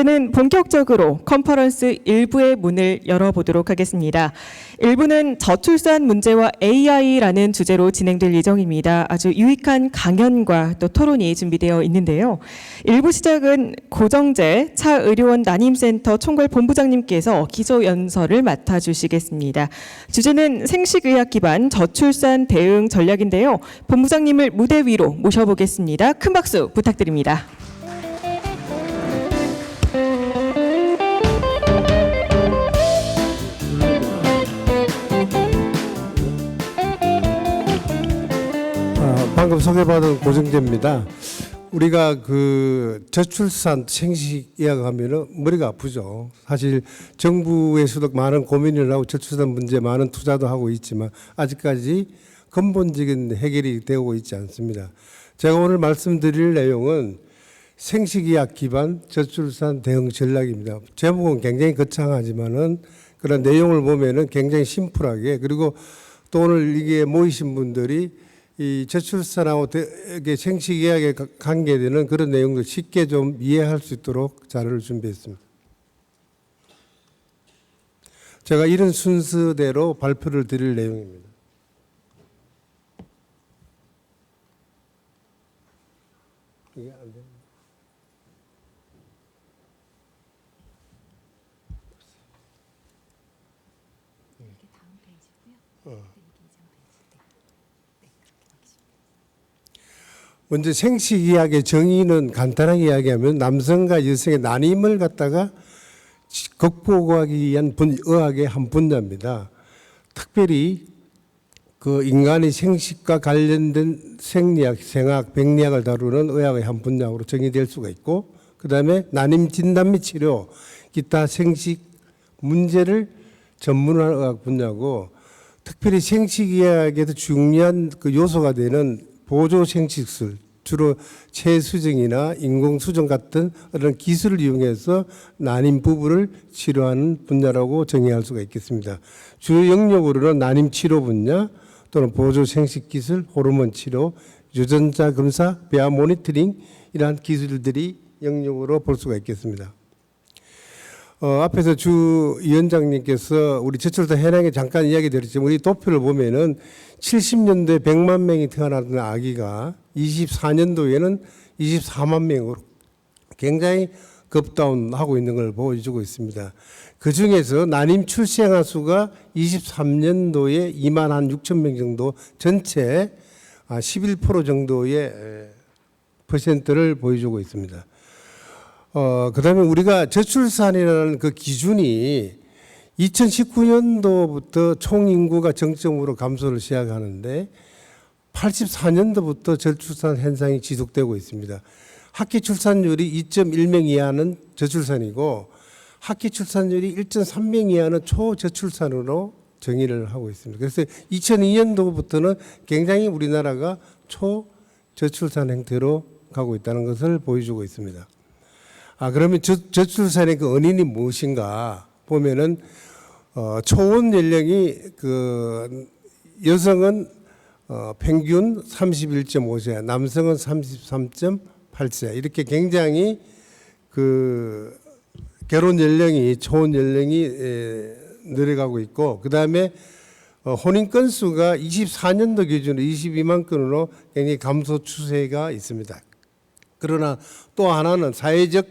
는 본격적으로 컨퍼런스 1부의 문을 열어보도록 하겠습니다. 1부는 저출산 문제와 AI라는 주제로 진행될 예정입니다. 아주 유익한 강연과 또 토론이 준비되어 있는데요. 1부 시작은 고정재 차의료원 난임센터 총괄본부장님께서 기조연설을 맡아주시겠습니다. 주제는 생식의학 기반 저출산 대응 전략인데요. 본부장님을 무대 위로 모셔보겠습니다. 큰 박수 부탁드립니다. 방금 소개받은 고정재입니다. 우리가 그 저출산 생식 이야기하면은 머리가 아프죠. 사실 정부에서도 많은 고민을 하고 저출산 문제에 많은 투자도 하고 있지만 아직까지 근본적인 해결이 되고 있지 않습니다. 제가 오늘 말씀드릴 내용은 생식의학 기반 저출산 대응 전략입니다. 제목은 굉장히 거창하지만은 그런 내용을 보면은 굉장히 심플하게, 그리고 또 오늘 이게 모이신 분들이 이 저출산하고 생식의학에 관계되는 그런 내용들 쉽게 좀 이해할 수 있도록 자료를 준비했습니다. 제가 이런 순서대로 발표를 드릴 내용입니다. 이게 안 됩니다. 이게 다음 페이지고요. 먼저 생식의학의 정의는 간단하게 이야기하면 남성과 여성의 난임을 갖다가 극복하기 위한 의학의 한 분야입니다. 특별히 그 인간의 생식과 관련된 생리학, 생학, 백리학을 다루는 의학의 한 분야로 정의될 수가 있고, 그 다음에 난임 진단 및 치료, 기타 생식 문제를 전문화한 의학 분야고, 특별히 생식의학에서 중요한 그 요소가 되는 보조 생식술, 주로 체수정이나 인공수정 같은 그런 기술을 이용해서 난임 부부를 치료하는 분야라고 정의할 수가 있겠습니다. 주요 영역으로는 난임 치료 분야 또는 보조 생식 기술, 호르몬 치료, 유전자 검사, 배아 모니터링 이러한 기술들이 영역으로 볼 수가 있겠습니다. 앞에서 주 위원장님께서 우리 저출산 현황에 잠깐 이야기 드렸지만 우리 도표를 보면은 70년도에 100만 명이 태어나던 아기가 24년도에는 24만 명으로 굉장히 급다운하고 있는 걸 보여주고 있습니다. 그 중에서 난임 출생아 수가 23년도에 2만 한 6천 명 정도, 전체 11% 정도의 퍼센트를 보여주고 있습니다. 그 다음에 우리가 저출산이라는 그 기준이 2019년도부터 총 인구가 정점으로 감소를 시작하는데 84년도부터 저출산 현상이 지속되고 있습니다. 학기 출산율이 2.1명 이하는 저출산이고 학기 출산율이 1.3명 이하는 초저출산으로 정의를 하고 있습니다. 그래서 2002년도부터는 굉장히 우리나라가 초저출산 형태로 가고 있다는 것을 보여주고 있습니다. 그러면 저출산의 그 원인이 무엇인가 보면은 초혼 연령이 그 여성은 평균 31.5세, 남성은 33.8세 이렇게 굉장히 그 결혼 연령이 초혼 연령이 늘어가고 있고, 그 다음에 혼인 건수가 24년도 기준으로 22만 건으로 굉장히 감소 추세가 있습니다. 그러나 또 하나는 사회적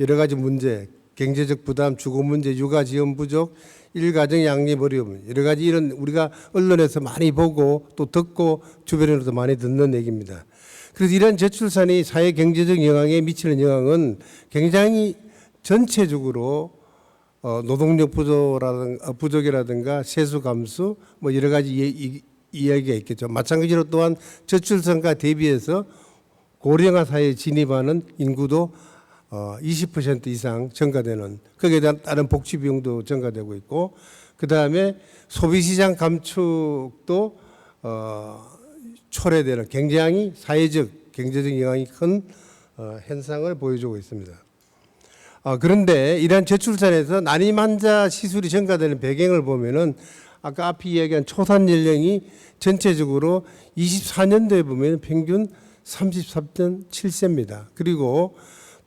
여러 가지 문제, 경제적 부담, 주거 문제, 육아 지원 부족, 일가정 양립 어려움, 여러 가지 이런 우리가 언론에서 많이 보고 또 듣고 주변에서도 많이 듣는 얘기입니다. 그래서 이런 저출산이 사회 경제적 영향에 미치는 영향은 굉장히 전체적으로 노동력 부족이라든가 세수 감소 뭐 여러 가지 이야기가 있겠죠. 마찬가지로 또한 저출산과 대비해서 고령화 사회에 진입하는 인구도 20% 이상 증가되는, 거기에 대한 다른 복지 비용도 증가되고 있고, 그 다음에 소비시장 감축도 초래되는 굉장히 사회적, 경제적 영향이 큰 현상을 보여주고 있습니다. 그런데 이러한 저출산에서 난임 환자 시술이 증가되는 배경을 보면은 아까 앞에 이야기한 초산 연령이 전체적으로 24년도에 보면 평균 33.7세입니다. 그리고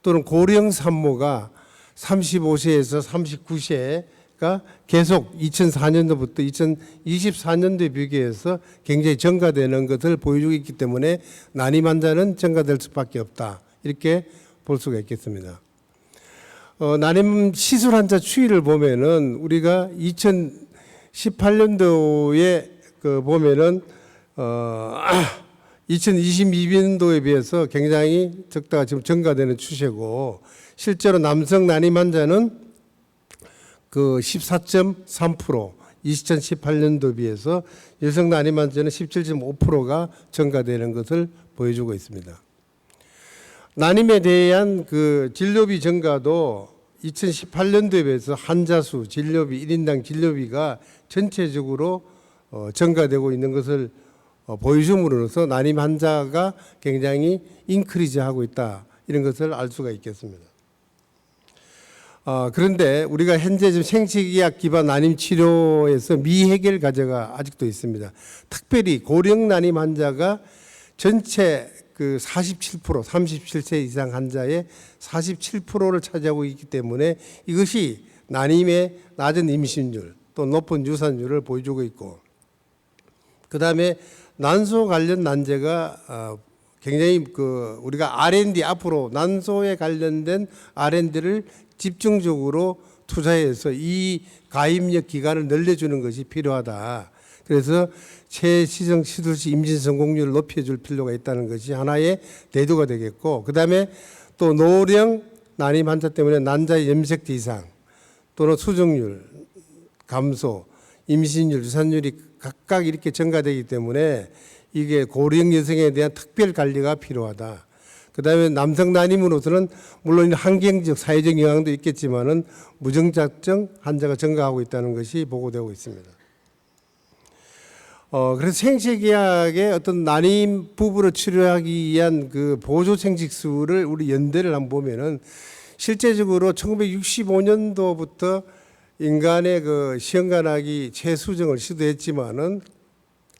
또는 고령 산모가 35세에서 39세가 계속 2004년도부터 2024년도에 비교해서 굉장히 증가되는 것을 보여주고 있기 때문에 난임 환자는 증가될 수밖에 없다. 이렇게 볼 수가 있겠습니다. 난임 시술 환자 추이를 보면은 우리가 2018년도에 보면은 2022년도에 비해서 굉장히 적다가 지금 증가되는 추세고, 실제로 남성 난임 환자는 14.3%, 2018년도에 비해서 여성 난임 환자는 17.5%가 증가되는 것을 보여주고 있습니다. 난임에 대한 진료비 증가도 2018년도에 비해서 환자 수, 진료비, 1인당 진료비가 전체적으로 증가되고 있는 것을 보여줌으로써 난임 환자가 굉장히 인크리즈하고 있다, 이런 것을 알 수가 있겠습니다. 그런데 우리가 현재 지금 생체기학 기반 난임 치료에서 미해결 과제가 아직도 있습니다. 특별히 고령 난임 환자가 전체 47%, 37세 이상 환자의 47%를 차지하고 있기 때문에 이것이 난임의 낮은 임신율 또 높은 유산율을 보여주고 있고, 그 다음에 난소 관련 난제가 굉장히 우리가 R&D, 앞으로 난소에 관련된 R&D를 집중적으로 투자해서 이 가입력 기간을 늘려주는 것이 필요하다. 그래서 최시정 시술시 임신 성공률을 높여줄 필요가 있다는 것이 하나의 대두가 되겠고, 그 다음에 또 노령 난임 환자 때문에 난자의 염색 이상 또는 수정률 감소, 임신율, 유산율이 각각 이렇게 증가되기 때문에 이게 고령 여성에 대한 특별 관리가 필요하다. 그 다음에 남성 난임으로서는 물론 환경적, 사회적 영향도 있겠지만은 무증자증 환자가 증가하고 있다는 것이 보고되고 있습니다. 그래서 생체기학의 어떤 난임 부부를 치료하기 위한 보조 생식수를 우리 연대를 한번 보면은 실제적으로 1965년도부터 인간의 시험관하기 재수정을 시도했지만은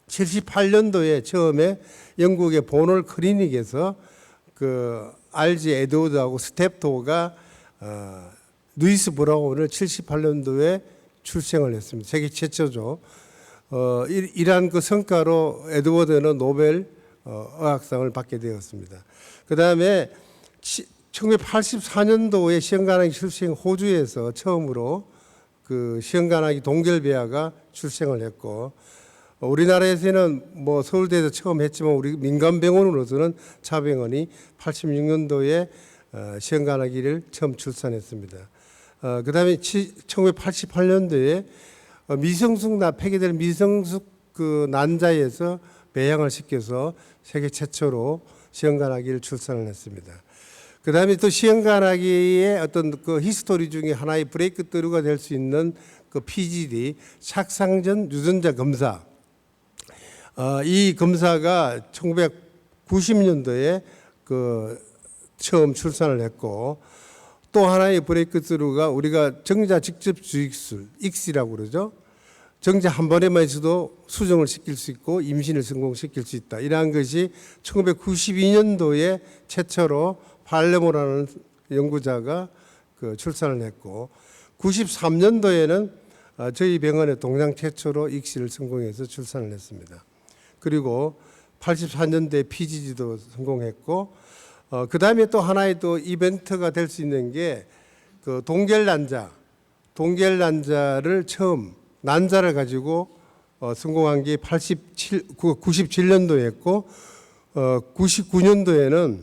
78년도에 처음에 영국의 보놀 클리닉에서 RG 에드워드하고 스텝토가 루이스 브라운을 78년도에 출생을 했습니다. 세계 최초죠. 이러한 성과로 에드워드는 노벨 의학상을 받게 되었습니다. 그 다음에 1984년도에 시험관하기 출생 호주에서 처음으로 시험관하기 동결배아가 출생을 했고, 우리나라에서는 서울대에서 처음 했지만 우리 민간병원으로서는 차병원이 86년도에 시험관하기를 처음 출산했습니다. 그 다음에 1988년도에 미성숙 폐기될 미성숙 난자에서 배양을 시켜서 세계 최초로 시험관하기를 출산을 했습니다. 그 다음에 또 시험관하기의 어떤 히스토리 중에 하나의 브레이크 스루가 될 수 있는 PGD, 착상전 유전자 검사. 이 검사가 1990년도에 처음 출산을 했고, 또 하나의 브레이크 스루가 우리가 정자 직접 주입술, 익시라고 그러죠. 정자 한 번에만 있어도 수정을 시킬 수 있고 임신을 성공시킬 수 있다. 이러한 것이 1992년도에 최초로 팔레모라는 연구자가 출산을 했고, 93년도에는 저희 병원의 동양 최초로 익시를 성공해서 출산을 했습니다. 그리고 84년도에 PGD도 성공했고, 그 다음에 또 하나의 또 이벤트가 될 수 있는 게 동결난자를 처음 난자를 가지고 성공한 게 97년도에 했고, 99년도에는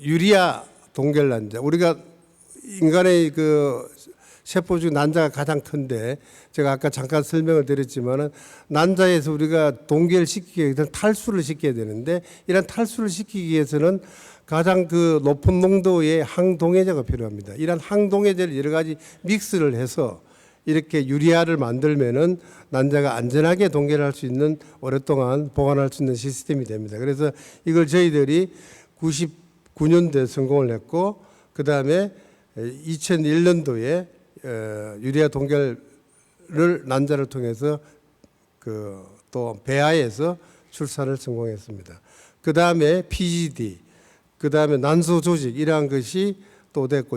유리아 동결난자, 우리가 인간의 세포 중 난자가 가장 큰데, 제가 아까 잠깐 설명을 드렸지만은 난자에서 우리가 동결시키기 위해서는 탈수를 시켜야 되는데, 이런 탈수를 시키기 위해서는 가장 높은 농도의 항동해제가 필요합니다. 이런 항동해제를 여러 가지 믹스를 해서 이렇게 유리아를 만들면은 난자가 안전하게 동결할 수 있는, 오랫동안 보관할 수 있는 시스템이 됩니다. 그래서 이걸 저희들이 99년도에 성공을 했고, 그 다음에 2001년도에 유리아 동결을 난자를 통해서 또 배아에서 출산을 성공했습니다. 그 다음에 PGD, 그 다음에 난소 조직, 이러한 것이 또 됐고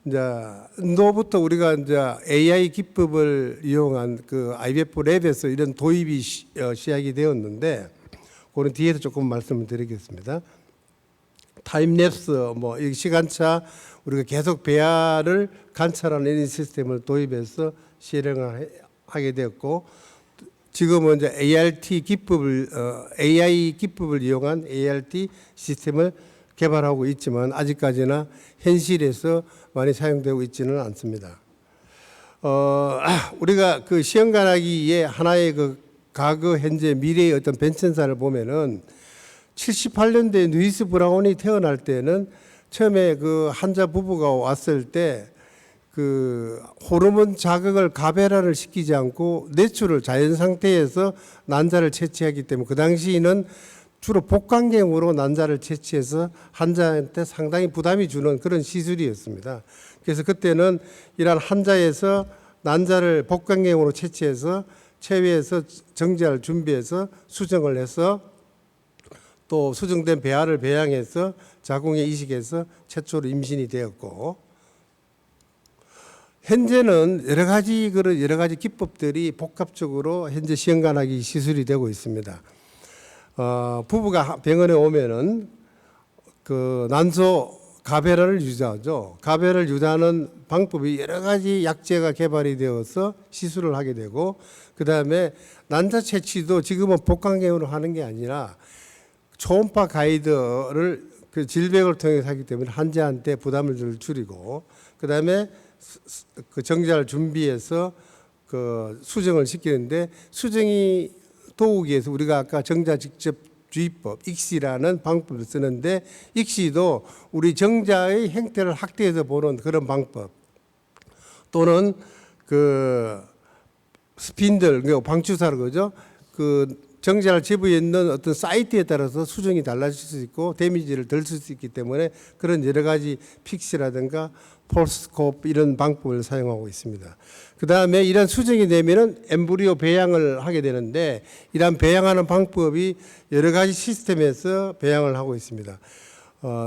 2000년도부터 우리가 이제 AI 기법을 이용한 그 IBF 랩에서 이런 도입이 시작이 되었는데 그런 뒤에서 조금 말씀을 드리겠습니다. 타임랩스 뭐 이 시간차 우리가 계속 배아를 관찰하는 이런 시스템을 도입해서 실행을 하게 되었고 지금은 이제 AI 기법을 이용한 ART 시스템을 개발하고 있지만 아직까지나 현실에서 많이 사용되고 있지는 않습니다. 우리가 그 시험관하기의 하나의 그 과거, 현재, 미래의 어떤 변천사를 보면은 78년도에 루이스 브라운이 태어날 때는 처음에 그 환자 부부가 왔을 때 그 호르몬 자극을 가배라를 시키지 않고 뇌출을 자연 상태에서 난자를 채취하기 때문에 그 당시에는 주로 복강경으로 난자를 채취해서 환자한테 상당히 부담이 주는 그런 시술이었습니다. 그래서 그때는 이러한 환자에서 난자를 복강경으로 채취해서 체외에서 정제할 준비해서 수정을 해서 또 수정된 배아를 배양해서 자궁에 이식해서 최초로 임신이 되었고 현재는 여러 가지 기법들이 복합적으로 현재 시험관하기 시술이 되고 있습니다. 부부가 병원에 오면은 그 난소 가배라를 유지하죠. 가배를 유지하는 방법이 여러 가지 약제가 개발이 되어서 시술을 하게 되고 그 다음에 난자 채취도 지금은 복강경으로 하는 게 아니라 초음파 가이드를 그 질병을 통해서 하기 때문에 환자한테 부담을 줄이고 그 다음에 그 정자를 준비해서 그 수정을 시키는데 수정이 도우기에서 우리가 아까 정자 직접 주입법 익시라는 방법을 쓰는데 익시도 우리 정자의 형태를 확대해서 보는 그런 방법 또는 그 스핀들 방추사로 그죠 그 정자를 제부에 있는 어떤 사이트에 따라서 수정이 달라질 수 있고 데미지를 덜 쓸 수 있기 때문에 그런 여러 가지 픽시라든가 폴스코프 이런 방법을 사용하고 있습니다. 그 다음에 이런 수정이 되면은 엠브리오 배양을 하게 되는데 이러한 배양하는 방법이 여러 가지 시스템에서 배양을 하고 있습니다.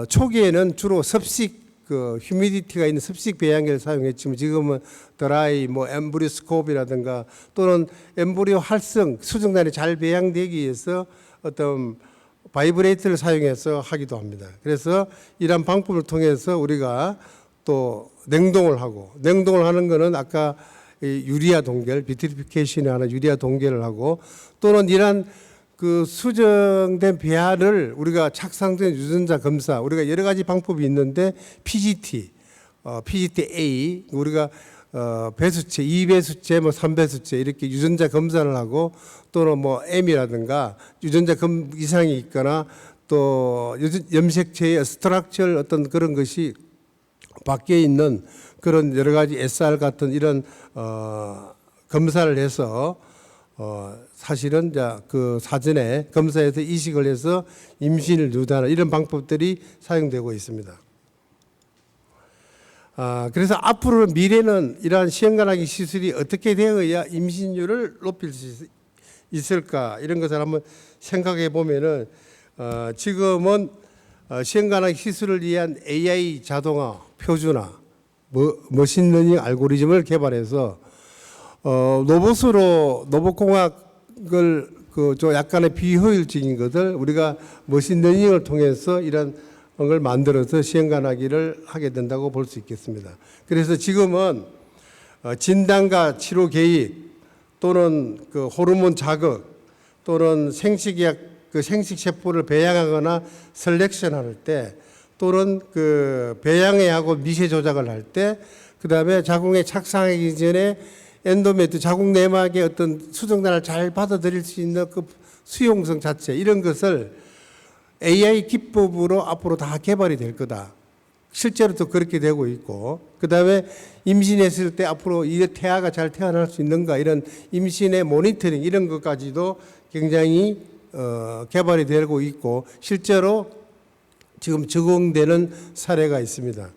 초기에는 주로 습식 그 휴미디티가 있는 습식 배양기를 사용했지만 지금은 드라이 뭐 엠브리오스코프라든가 또는 엠브리오 활성 수정단이 잘 배양되기 위해서 어떤 바이브레이터를 사용해서 하기도 합니다. 그래서 이러한 방법을 통해서 우리가 또 냉동을 하는 거는 아까 유리아 동결 비트리피케이션이 하나 유리아 동결을 하고 또는 이러한 그 수정된 배아를 우리가 착상된 유전자 검사 우리가 여러 가지 방법이 있는데 PGT, PGT-A 우리가 배수체, 2배수체, 뭐 3배수체 이렇게 유전자 검사를 하고 또는 뭐 M이라든가 유전자 이상이 있거나 또 염색체의 스트럭처럴 어떤 그런 것이 밖에 있는 그런 여러 가지 SR 같은 이런 검사를 해서 사실은 이제 그 사전에 검사해서 이식을 해서 임신을 유도하는 이런 방법들이 사용되고 있습니다. 그래서 앞으로 미래는 이러한 시험관하기 시술이 어떻게 되어야 임신율을 높일 수 있을까 이런 것을 한번 생각해 보면은 지금은 시험관하기 시술을 위한 AI 자동화, 표준화, 머신러닝 알고리즘을 개발해서 로봇공학을 좀 약간의 비효율적인 것을 우리가 머신러닝을 통해서 이런 걸 만들어서 시험관하기를 하게 된다고 볼 수 있겠습니다. 그래서 지금은 진단과 치료 개입 또는 그 호르몬 자극 또는 생식약 그 생식세포를 배양하거나 셀렉션할 때 또는 그 배양해하고 미세 조작을 할 때 그다음에 자궁에 착상하기 전에 엔도메트 자궁 내막의 어떤 수정단을 잘 받아들일 수 있는 그 수용성 자체 이런 것을 AI 기법으로 앞으로 다 개발이 될 거다. 실제로도 그렇게 되고 있고 그다음에 임신했을 때 앞으로 이 태아가 잘 태어날 수 있는가 이런 임신의 모니터링 이런 것까지도 굉장히 개발이 되고 있고 실제로 지금 적용되는 사례가 있습니다.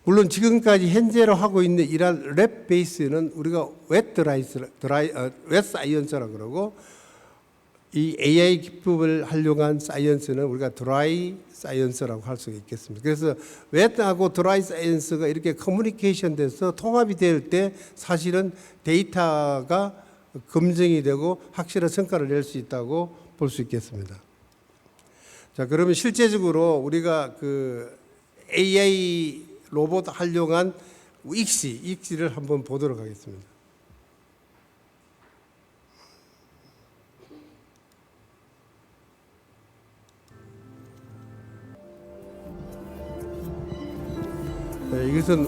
물론 지금까지 현재로 하고 있는 이러한 랩 베이스는 우리가 웹 사이언스라 그러고 이 AI 기법을 활용한 사이언스는 우리가 드라이 사이언스라고 할 수 있겠습니다. 그래서 웹하고 드라이 사이언스가 이렇게 커뮤니케이션 돼서 통합이 될 때 사실은 데이터가 검증이 되고 확실한 성과를 낼 수 있다고 볼 수 있겠습니다. 자, 그러면 실제적으로 우리가 그 AI 로봇 활용한 익시를 한번 보도록 하겠습니다. 네, 이것은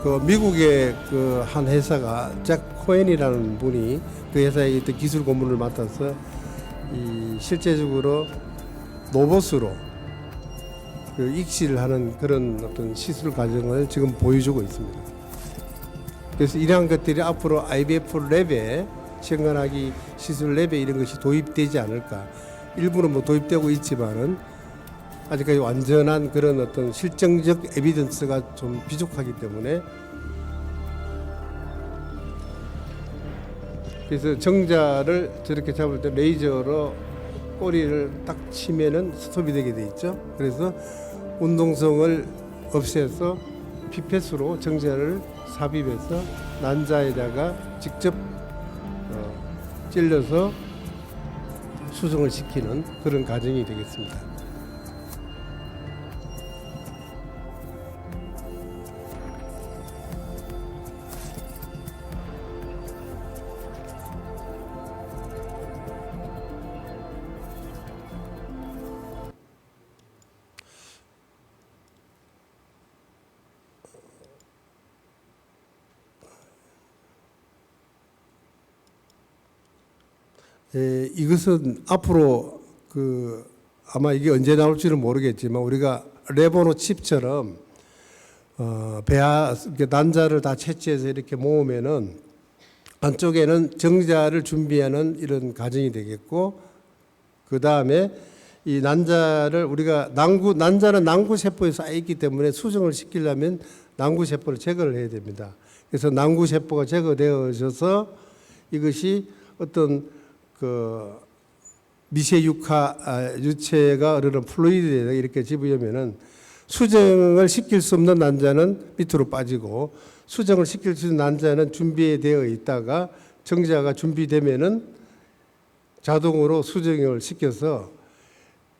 그 미국의 그 한 회사가 잭 코엔이라는 분이 그 회사의 어떤 기술 고문을 맡아서 이 실제적으로 로봇으로 그 익시를 하는 그런 어떤 시술 과정을 지금 보여주고 있습니다. 그래서 이러한 것들이 앞으로 IVF 랩에 시행관하기 시술 랩에 이런 것이 도입되지 않을까. 일부는 뭐 도입되고 있지만은 아직까지 완전한 그런 어떤 실증적 에비던스가 좀 부족하기 때문에 그래서 정자를 저렇게 잡을 때 레이저로 꼬리를 딱 치면은 스톱이 되게 돼 있죠. 그래서 운동성을 없애서 피펫으로 정자를 삽입해서 난자에다가 직접 찔러서 수정을 시키는 그런 과정이 되겠습니다. 이것은 앞으로 그 아마 이게 언제 나올지는 모르겠지만 우리가 레보노 칩처럼 배아 난자를 다 채취해서 이렇게 모으면은 안쪽에는 정자를 준비하는 이런 과정이 되겠고 그 다음에 이 난자를 우리가 난자는 난구 세포에 쌓여 있기 때문에 수정을 시키려면 난구 세포를 제거를 해야 됩니다. 그래서 난구 세포가 제거되어져서 이것이 어떤 그 미세 유체가 흐르는 플루이드에 이렇게 집으려면은 수정을 시킬 수 없는 난자는 밑으로 빠지고 수정을 시킬 수 있는 난자는 준비되어 있다가 정자가 준비되면은 자동으로 수정을 시켜서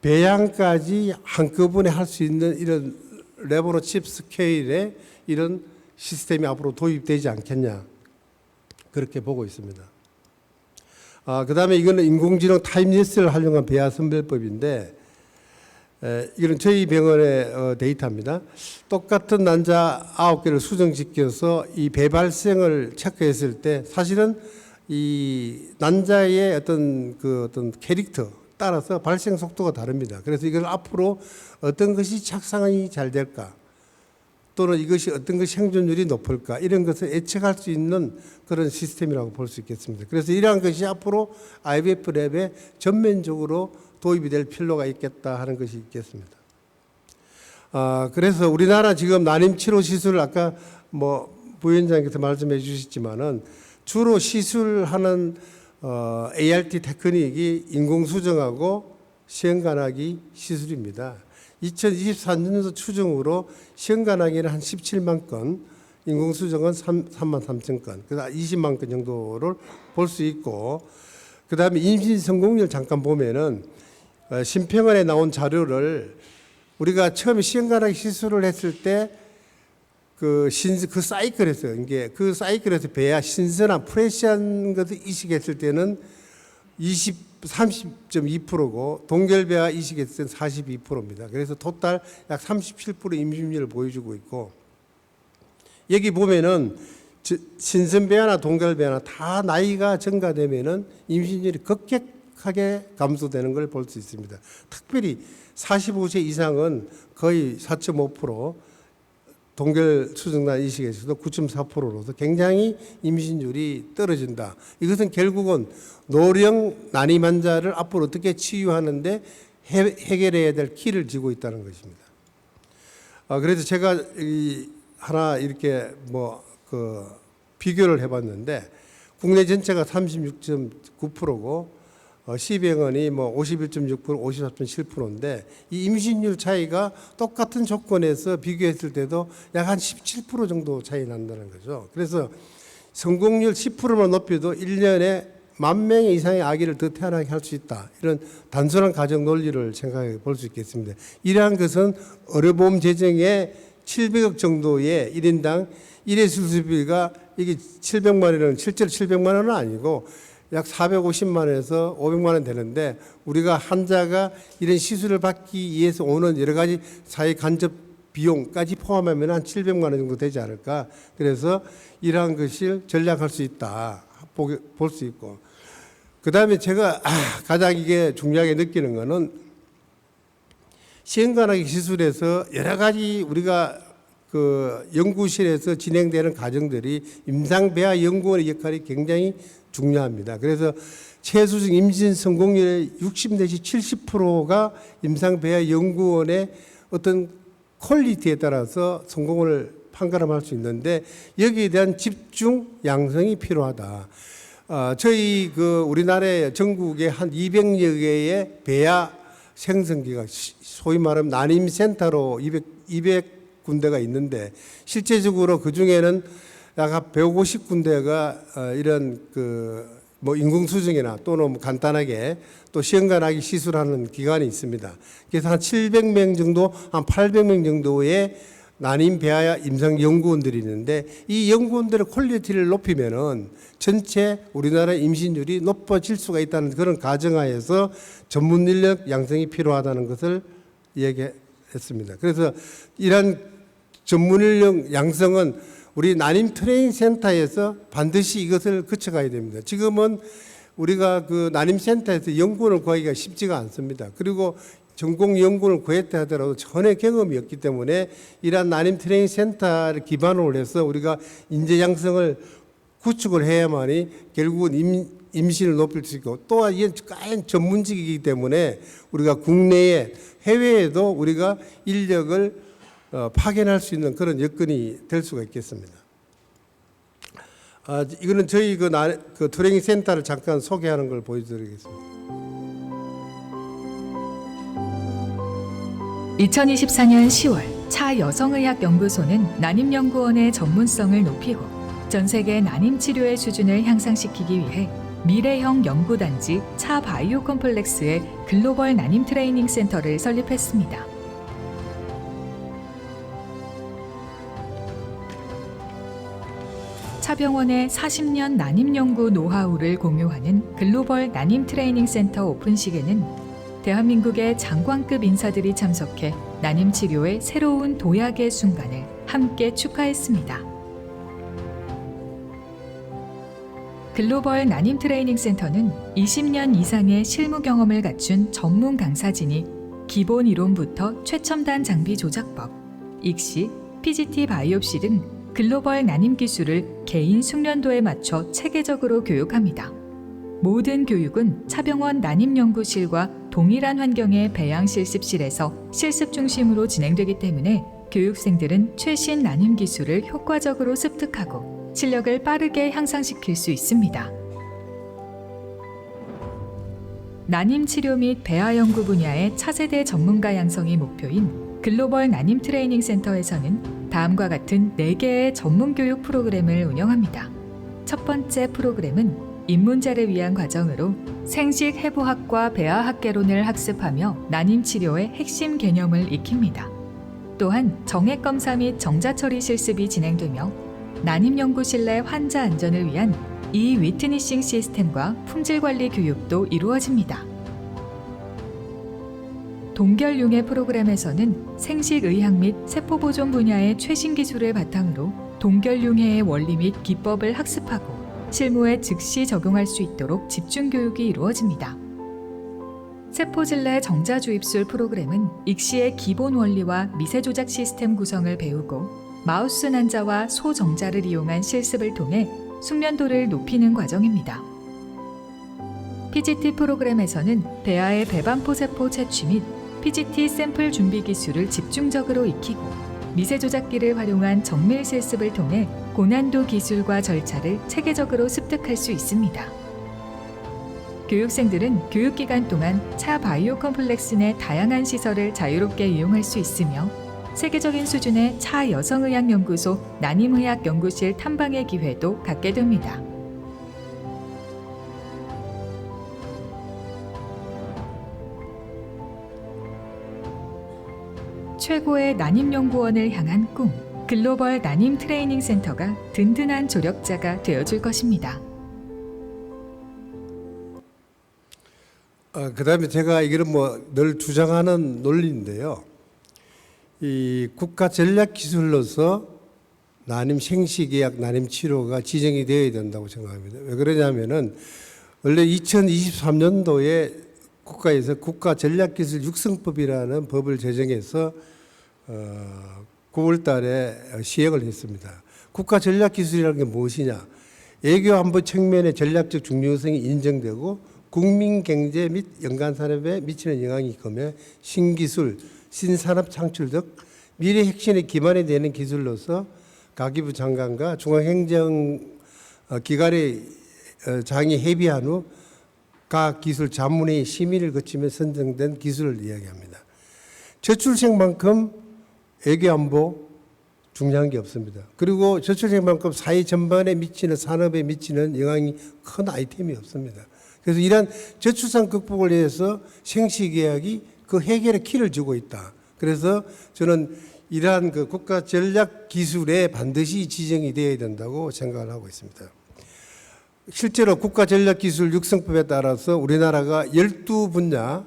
배양까지 한꺼번에 할 수 있는 이런 레버노 칩 스케일의 이런 시스템이 앞으로 도입되지 않겠냐 그렇게 보고 있습니다. 그 다음에 이거는 인공지능 타임리스를 활용한 배아 선별법인데 이거는 저희 병원의 데이터입니다. 똑같은 난자 9개를 수정시켜서 이 배발생을 체크했을 때 사실은 이 난자의 어떤 캐릭터 따라서 발생 속도가 다릅니다. 그래서 이걸 앞으로 어떤 것이 착상이 잘 될까 또는 이것이 어떤 것이 생존율이 높을까 이런 것을 예측할 수 있는 그런 시스템이라고 볼 수 있겠습니다. 그래서 이러한 것이 앞으로 IVF 랩에 전면적으로 도입이 될 필요가 있겠다 하는 것이 있겠습니다. 그래서 우리나라 지금 난임 치료 시술을 아까 뭐 부위원장께서 말씀해 주셨지만은 주로 시술하는 ART 테크닉이 인공수정하고 시행간하기 시술입니다. 2024년도 추정으로 시행간하기는 한 17만 건, 인공수정은 3만 3천 건, 그다음 20만 건 정도를 볼 수 있고, 그 다음에 임신 성공률 잠깐 보면은 심평원에 나온 자료를 우리가 처음에 시행간하기 시술을 했을 때 그 사이클에서 이게 그 사이클에서 배아 신선한 프레시한 것을 이식했을 때는 30.2%고 동결배아 이식했을 때는 42%입니다. 그래서 토탈 약 37% 임신율을 보여주고 있고 여기 보면은 신선배아나 동결배아나 다 나이가 증가되면은 임신율이 급격하게 감소되는 걸 볼 수 있습니다. 특별히 45세 이상은 거의 4.5%, 동결 수정란 이식에서도 9.4%로서 굉장히 임신율이 떨어진다. 이것은 결국은 노령 난임 환자를 앞으로 어떻게 치유하는데 해결해야 될 키를 쥐고 있다는 것입니다. 그래서 제가 하나 이렇게 비교를 해봤는데 국내 전체가 36.9%고 시병원이 뭐 51.6%, 54.7%인데 이 임신율 차이가 똑같은 조건에서 비교했을 때도 약 한 17% 정도 차이 난다는 거죠. 그래서 성공률 10%만 높여도 1년에 10,000명 이상의 아기를 더 태어나게 할 수 있다. 이런 단순한 가정 논리를 생각해 볼 수 있겠습니다. 이러한 것은 의료보험 재정의 700억 정도의 1인당 1회 수술비가 이게 700만 원은 실제로 700만 원은 아니고 약 450만 원에서 500만 원 되는데 우리가 환자가 이런 시술을 받기 위해서 오는 여러 가지 사회 간접 비용까지 포함하면 한 700만 원 정도 되지 않을까. 그래서 이러한 것을 전략할 수 있다. 볼 수 있고. 그 다음에 제가 가장 이게 중요하게 느끼는 거는 시행관하기 시술에서 여러 가지 우리가 그 연구실에서 진행되는 과정들이 임상배아 연구원의 역할이 굉장히 중요합니다. 그래서 최수중 임신 성공률의 60 내지 70%가 임상배아 연구원의 어떤 퀄리티에 따라서 성공을 판가름할 수 있는데 여기에 대한 집중 양성이 필요하다. 저희 그 우리나라의 전국에 한 200여 개의 배아 생성기가 소위 말하면 난임센터로 200군데가 있는데 실제적으로 그 중에는 약 150군데가 이런 그 뭐 인공수정이나 또는 간단하게 또 시험관하기 시술하는 기관이 있습니다. 그래서 한 700명 정도, 한 800명 정도의 난임 배아 임상 연구원들이 있는데 이 연구원들의 퀄리티를 높이면은 전체 우리나라 임신율이 높아질 수가 있다는 그런 가정하에서 전문 인력 양성이 필요하다는 것을 얘기했습니다. 그래서 이러한 전문 인력 양성은 우리 난임 트레이닝 센터에서 반드시 이것을 거쳐가야 됩니다. 지금은 우리가 그 난임 센터에서 연구원을 구하기가 쉽지가 않습니다. 그리고 전공 연구원을 구했다 하더라도 전혀 경험이 없기 때문에 이러한 난임 트레이닝 센터를 기반으로 해서 우리가 인재 양성을 구축을 해야만이 결국은 임신을 높일 수 있고 또한 이게 과연 전문직이기 때문에 우리가 국내에 해외에도 우리가 인력을 파견할 수 있는 그런 여건이 될 수가 있겠습니다. 이거는 저희 그 트레이닝 센터를 잠깐 소개하는 걸 보여드리겠습니다. 2024년 10월 차 여성의학연구소는 난임연구원의 전문성을 높이고 전 세계 난임 치료의 수준을 향상시키기 위해 미래형 연구단지 차 바이오 컴플렉스의 글로벌 난임 트레이닝 센터를 설립했습니다. 차병원의 40년 난임 연구 노하우를 공유하는 글로벌 난임 트레이닝 센터 오픈식에는 대한민국의 장관급 인사들이 참석해 난임 치료의 새로운 도약의 순간을 함께 축하했습니다. 글로벌 난임 트레이닝 센터는 20년 이상의 실무 경험을 갖춘 전문 강사진이 기본 이론부터 최첨단 장비 조작법, 익시, PGT 바이옵시 등 글로벌 난임 기술을 개인 숙련도에 맞춰 체계적으로 교육합니다. 모든 교육은 차병원 난임연구실과 동일한 환경의 배양 실습실에서 실습 중심으로 진행되기 때문에 교육생들은 최신 난임 기술을 효과적으로 습득하고 실력을 빠르게 향상시킬 수 있습니다. 난임 치료 및 배아 연구 분야의 차세대 전문가 양성이 목표인 글로벌 난임 트레이닝 센터에서는 다음과 같은 4개의 전문 교육 프로그램을 운영합니다. 첫 번째 프로그램은 입문자를 위한 과정으로 생식 해부학과 배아학개론을 학습하며 난임 치료의 핵심 개념을 익힙니다. 또한 정액 검사 및 정자 처리 실습이 진행되며 난임 연구실 내 환자 안전을 위한 이-위트니싱 시스템과 품질 관리 교육도 이루어집니다. 동결융해 프로그램에서는 생식의학 및 세포보존 분야의 최신 기술을 바탕으로 동결융해의 원리 및 기법을 학습하고 실무에 즉시 적용할 수 있도록 집중 교육이 이루어집니다. 세포질내 정자주입술 프로그램은 익시의 기본 원리와 미세 조작 시스템 구성을 배우고 마우스 난자와 소 정자를 이용한 실습을 통해 숙련도를 높이는 과정입니다. PGT 프로그램에서는 배아의 배반포 세포 채취 및 PGT 샘플 준비 기술을 집중적으로 익히고 미세 조작기를 활용한 정밀 실습을 통해 고난도 기술과 절차를 체계적으로 습득할 수 있습니다. 교육생들은 교육기간 동안 차 바이오 컴플렉스 내 다양한 시설을 자유롭게 이용할 수 있으며 세계적인 수준의 차 여성의학연구소 난임의학연구실 탐방의 기회도 갖게 됩니다. 최고의 난임연구원을 향한 꿈, 글로벌 난임 트레이닝 센터가 든든한 조력자가 되어줄 것입니다. 그다음에 제가 이거는 뭐 늘 주장하는 논리인데요. 이 국가 전략 기술로서 난임 생식의학 난임 치료가 지정이 되어야 된다고 생각합니다. 왜 그러냐면은 원래 2023년도에 국가에서 국가 전략 기술 육성법이라는 법을 제정해서 9월 달에 시행을 했습니다. 국가 전략 기술이라는 게 무엇이냐? 외교 안보 측면의 전략적 중요성이 인정되고 국민 경제 및 연간 산업에 미치는 영향이 크며 신기술, 신산업 창출 등 미래 혁신의 기반이 되는 기술로서 가기부 장관과 중앙행정 기관의 장이 협의한 후 각 기술 자문회의 심의를 거치며 선정된 기술을 이야기합니다. 저출생만큼 외교안보 중요한 게 없습니다. 그리고 저출생만큼 사회 전반에 미치는 산업에 미치는 영향이 큰 아이템이 없습니다. 그래서 이러한 저출산 극복을 위해서 생식의학이 그 해결의 키를 주고 있다. 그래서 저는 이러한 그 국가 전략 기술에 반드시 지정이 되어야 된다고 생각을 하고 있습니다. 실제로 국가 전략 기술 육성법에 따라서 우리나라가 12분야를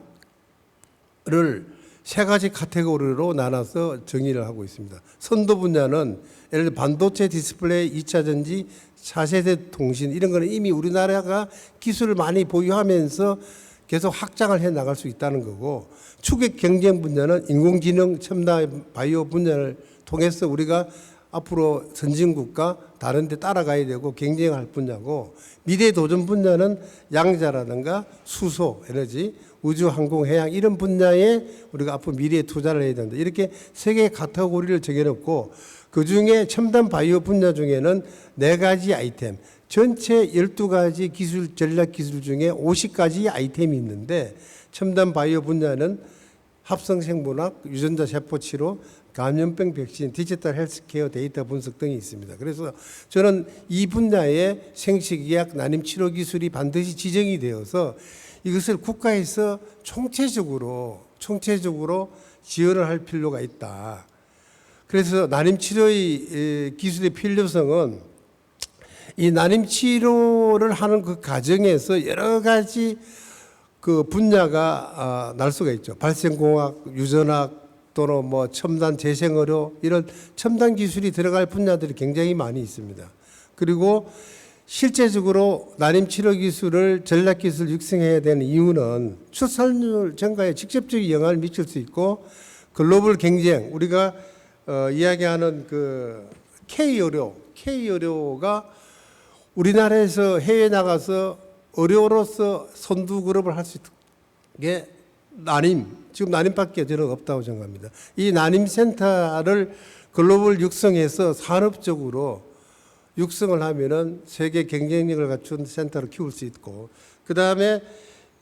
3가지 카테고리로 나눠서 정의를 하고 있습니다. 선도 분야는 예를 들어 반도체 디스플레이, 2차 전지, 차세대 통신 이런 거는 이미 우리나라가 기술을 많이 보유하면서 계속 확장을 해 나갈 수 있다는 거고, 추격 경쟁 분야는 인공지능, 첨단 바이오 분야를 통해서 우리가 앞으로 선진국과 다른 데 따라가야 되고 경쟁할 분야고, 미래 도전 분야는 양자라든가 수소, 에너지, 우주, 항공, 해양 이런 분야에 우리가 앞으로 미래에 투자를 해야 된다. 이렇게 3개의 카테고리를 정해놓고 그중에 첨단 바이오 분야 중에는 4가지 아이템, 전체 12가지 기술, 전략 기술 중에 50가지 아이템이 있는데, 첨단 바이오 분야는 합성생물학, 유전자 세포 치료, 감염병 백신, 디지털 헬스케어 데이터 분석 등이 있습니다. 그래서 저는 이 분야의 생식의학 난임 치료 기술이 반드시 지정이 되어서 이것을 국가에서 총체적으로 지원을 할 필요가 있다. 그래서 난임 치료의 기술의 필요성은 이 난임 치료를 하는 그 과정에서 여러 가지 그 분야가 날 수가 있죠. 발생공학, 유전학 또는 뭐 첨단 재생의료 이런 첨단 기술이 들어갈 분야들이 굉장히 많이 있습니다. 그리고 실제적으로 난임 치료 기술을 전략 기술 육성해야 되는 이유는 출산율 증가에 직접적인 영향을 미칠 수 있고, 글로벌 경쟁, 우리가 이야기하는 그 K의료가 우리나라에서 해외 나가서 의료로서 선두 그룹을 할 수 있게 지금 난임밖에 저는 없다고 생각합니다. 이 난임센터를 글로벌 육성해서 산업적으로 육성을 하면은 세계 경쟁력을 갖춘 센터를 키울 수 있고, 그 다음에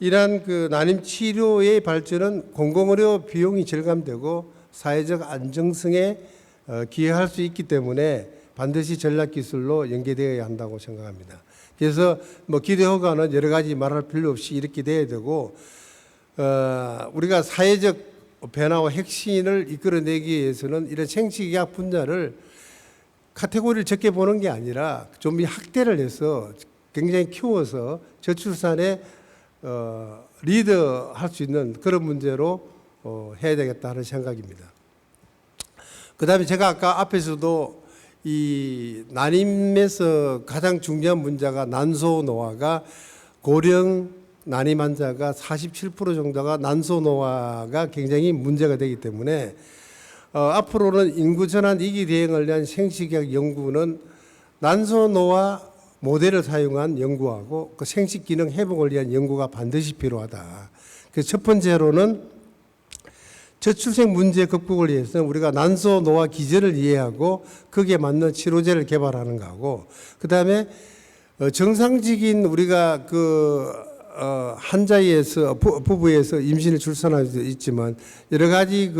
이러한 그 난임 치료의 발전은 공공의료 비용이 절감되고 사회적 안정성에 기여할 수 있기 때문에 반드시 전략 기술로 연계되어야 한다고 생각합니다. 그래서 뭐 기대 허가는 여러 가지 말할 필요 없이 이렇게 돼야 되고, 우리가 사회적 변화와 혁신을 이끌어내기 위해서는 이런 생식의학 분야를 카테고리를 적게 보는 게 아니라 좀 확대를 해서 굉장히 키워서 저출산에 리드할 수 있는 그런 문제로 해야 되겠다 하는 생각입니다. 그 다음에 제가 아까 앞에서도 이 난임에서 가장 중요한 문제가 난소노화가, 고령 난임 환자가 47% 정도가 난소노화가 굉장히 문제가 되기 때문에 앞으로는 인구 전환 위기 대응을 위한 생식의학 연구는 난소노화 모델을 사용한 연구하고 그 생식 기능 회복을 위한 연구가 반드시 필요하다. 그래서 첫 번째로는 저출생 문제 극복을 위해서 우리가 난소노화 기전을 이해하고 거기에 맞는 치료제를 개발하는 거고, 그 다음에 정상적인 우리가 그 한자에서 부부에서 임신을 출산할 수도 있지만 여러 가지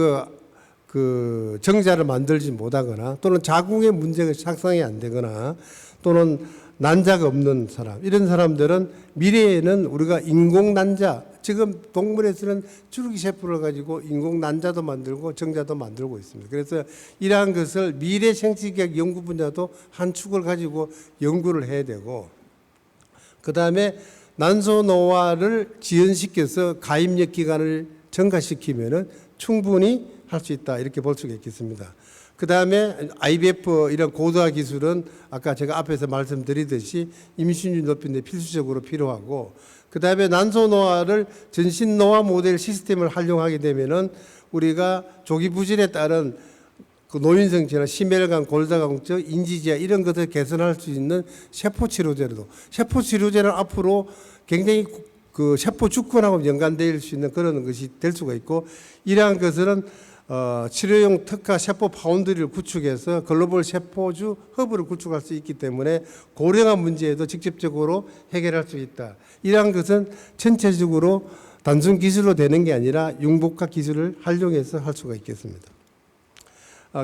그 정자를 만들지 못하거나 또는 자궁의 문제가 착상이 안 되거나 또는 난자가 없는 사람, 이런 사람들은 미래에는 우리가 인공 난자, 지금 동물에서는 줄기세포를 가지고 인공 난자도 만들고 정자도 만들고 있습니다. 그래서 이러한 것을 미래 생식학 연구 분야도 한 축을 가지고 연구를 해야 되고, 그 다음에 난소노화를 지연시켜서 가입력 기간을 증가시키면은 충분히 할 수 있다, 이렇게 볼 수가 있겠습니다. 그 다음에 IVF 이런 고도화 기술은 아까 제가 앞에서 말씀드리듯이 임신율 높이는 데 필수적으로 필요하고, 그 다음에 난소노화를 전신노화 모델 시스템을 활용하게 되면은 우리가 조기 부질에 따른 그 노인성 질환, 심혈관, 골다공증, 인지지하 이런 것을 개선할 수 있는 세포 치료제로도, 세포 치료제는 앞으로 굉장히 그 세포 주권하고 연관될 수 있는 그런 것이 될 수가 있고, 이러한 것은 치료용 특화 세포 파운드리를 구축해서 글로벌 세포주 허브를 구축할 수 있기 때문에 고령화 문제에도 직접적으로 해결할 수 있다. 이러한 것은 전체적으로 단순 기술로 되는 게 아니라 융복합 기술을 활용해서 할 수가 있겠습니다.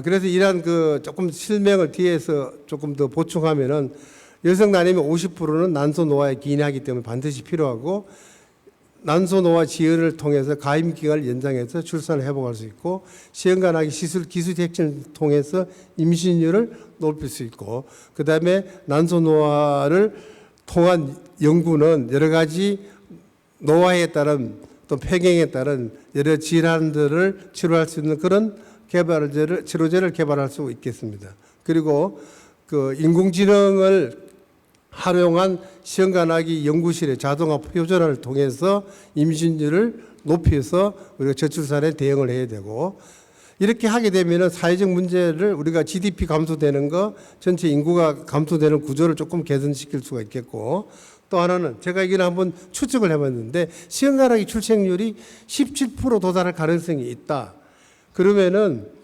그래서 이러한 그 조금 실명을 뒤에서 조금 더 보충하면은 여성 난임의 50%는 난소노화에 기인하기 때문에 반드시 필요하고, 난소노화 지연을 통해서 가임 기간을 연장해서 출산을 회복할 수 있고, 시행간하기 시술 기술 혁신을 통해서 임신율을 높일 수 있고, 그 다음에 난소노화를 통한 연구는 여러 가지 노화에 따른 또 폐경에 따른 여러 질환들을 치료할 수 있는 그런 치료제를 개발할 수 있겠습니다. 그리고 그 인공지능을 활용한 시험관하기 연구실의 자동화 표준화를 통해서 임신율을 높여서 우리가 저출산에 대응을 해야 되고, 이렇게 하게 되면은 사회적 문제를 우리가 GDP 감소되는 거, 전체 인구가 감소되는 구조를 조금 개선시킬 수가 있겠고, 또 하나는 제가 이걸 한번 추측을 해봤는데 시험관하기 출생률이 17% 도달할 가능성이 있다. 그러면은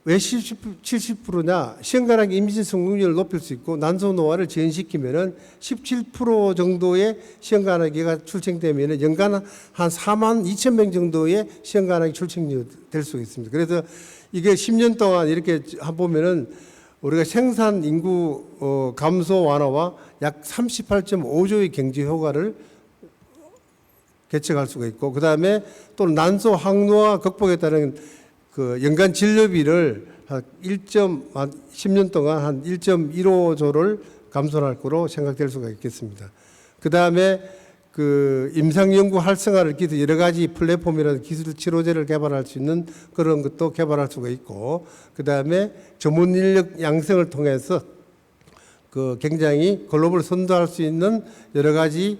왜 70%냐? 시험관하기 임신 성공률을 높일 수 있고 난소노화를 지연시키면은 17% 정도의 시험관하기가 출생되면은 연간 한 4만 2천 명 정도의 시험관하기 출생률이 될 수 있습니다. 그래서 이게 10년 동안 이렇게 보면은 우리가 생산 인구 감소 완화와 약 38.5조의 경제 효과를 개척할 수가 있고, 그 다음에 또 난소 항노화 극복에 따른 그 연간 진료비를 한 10년 동안 한 1.15조를 감소할 거로 생각될 수가 있겠습니다. 그 다음에 그 임상연구 활성화를 기해서 여러 가지 플랫폼이라는 기술 치료제를 개발할 수 있는 그런 것도 개발할 수가 있고, 그 다음에 전문 인력 양성을 통해서 그 굉장히 글로벌 선도할 수 있는 여러 가지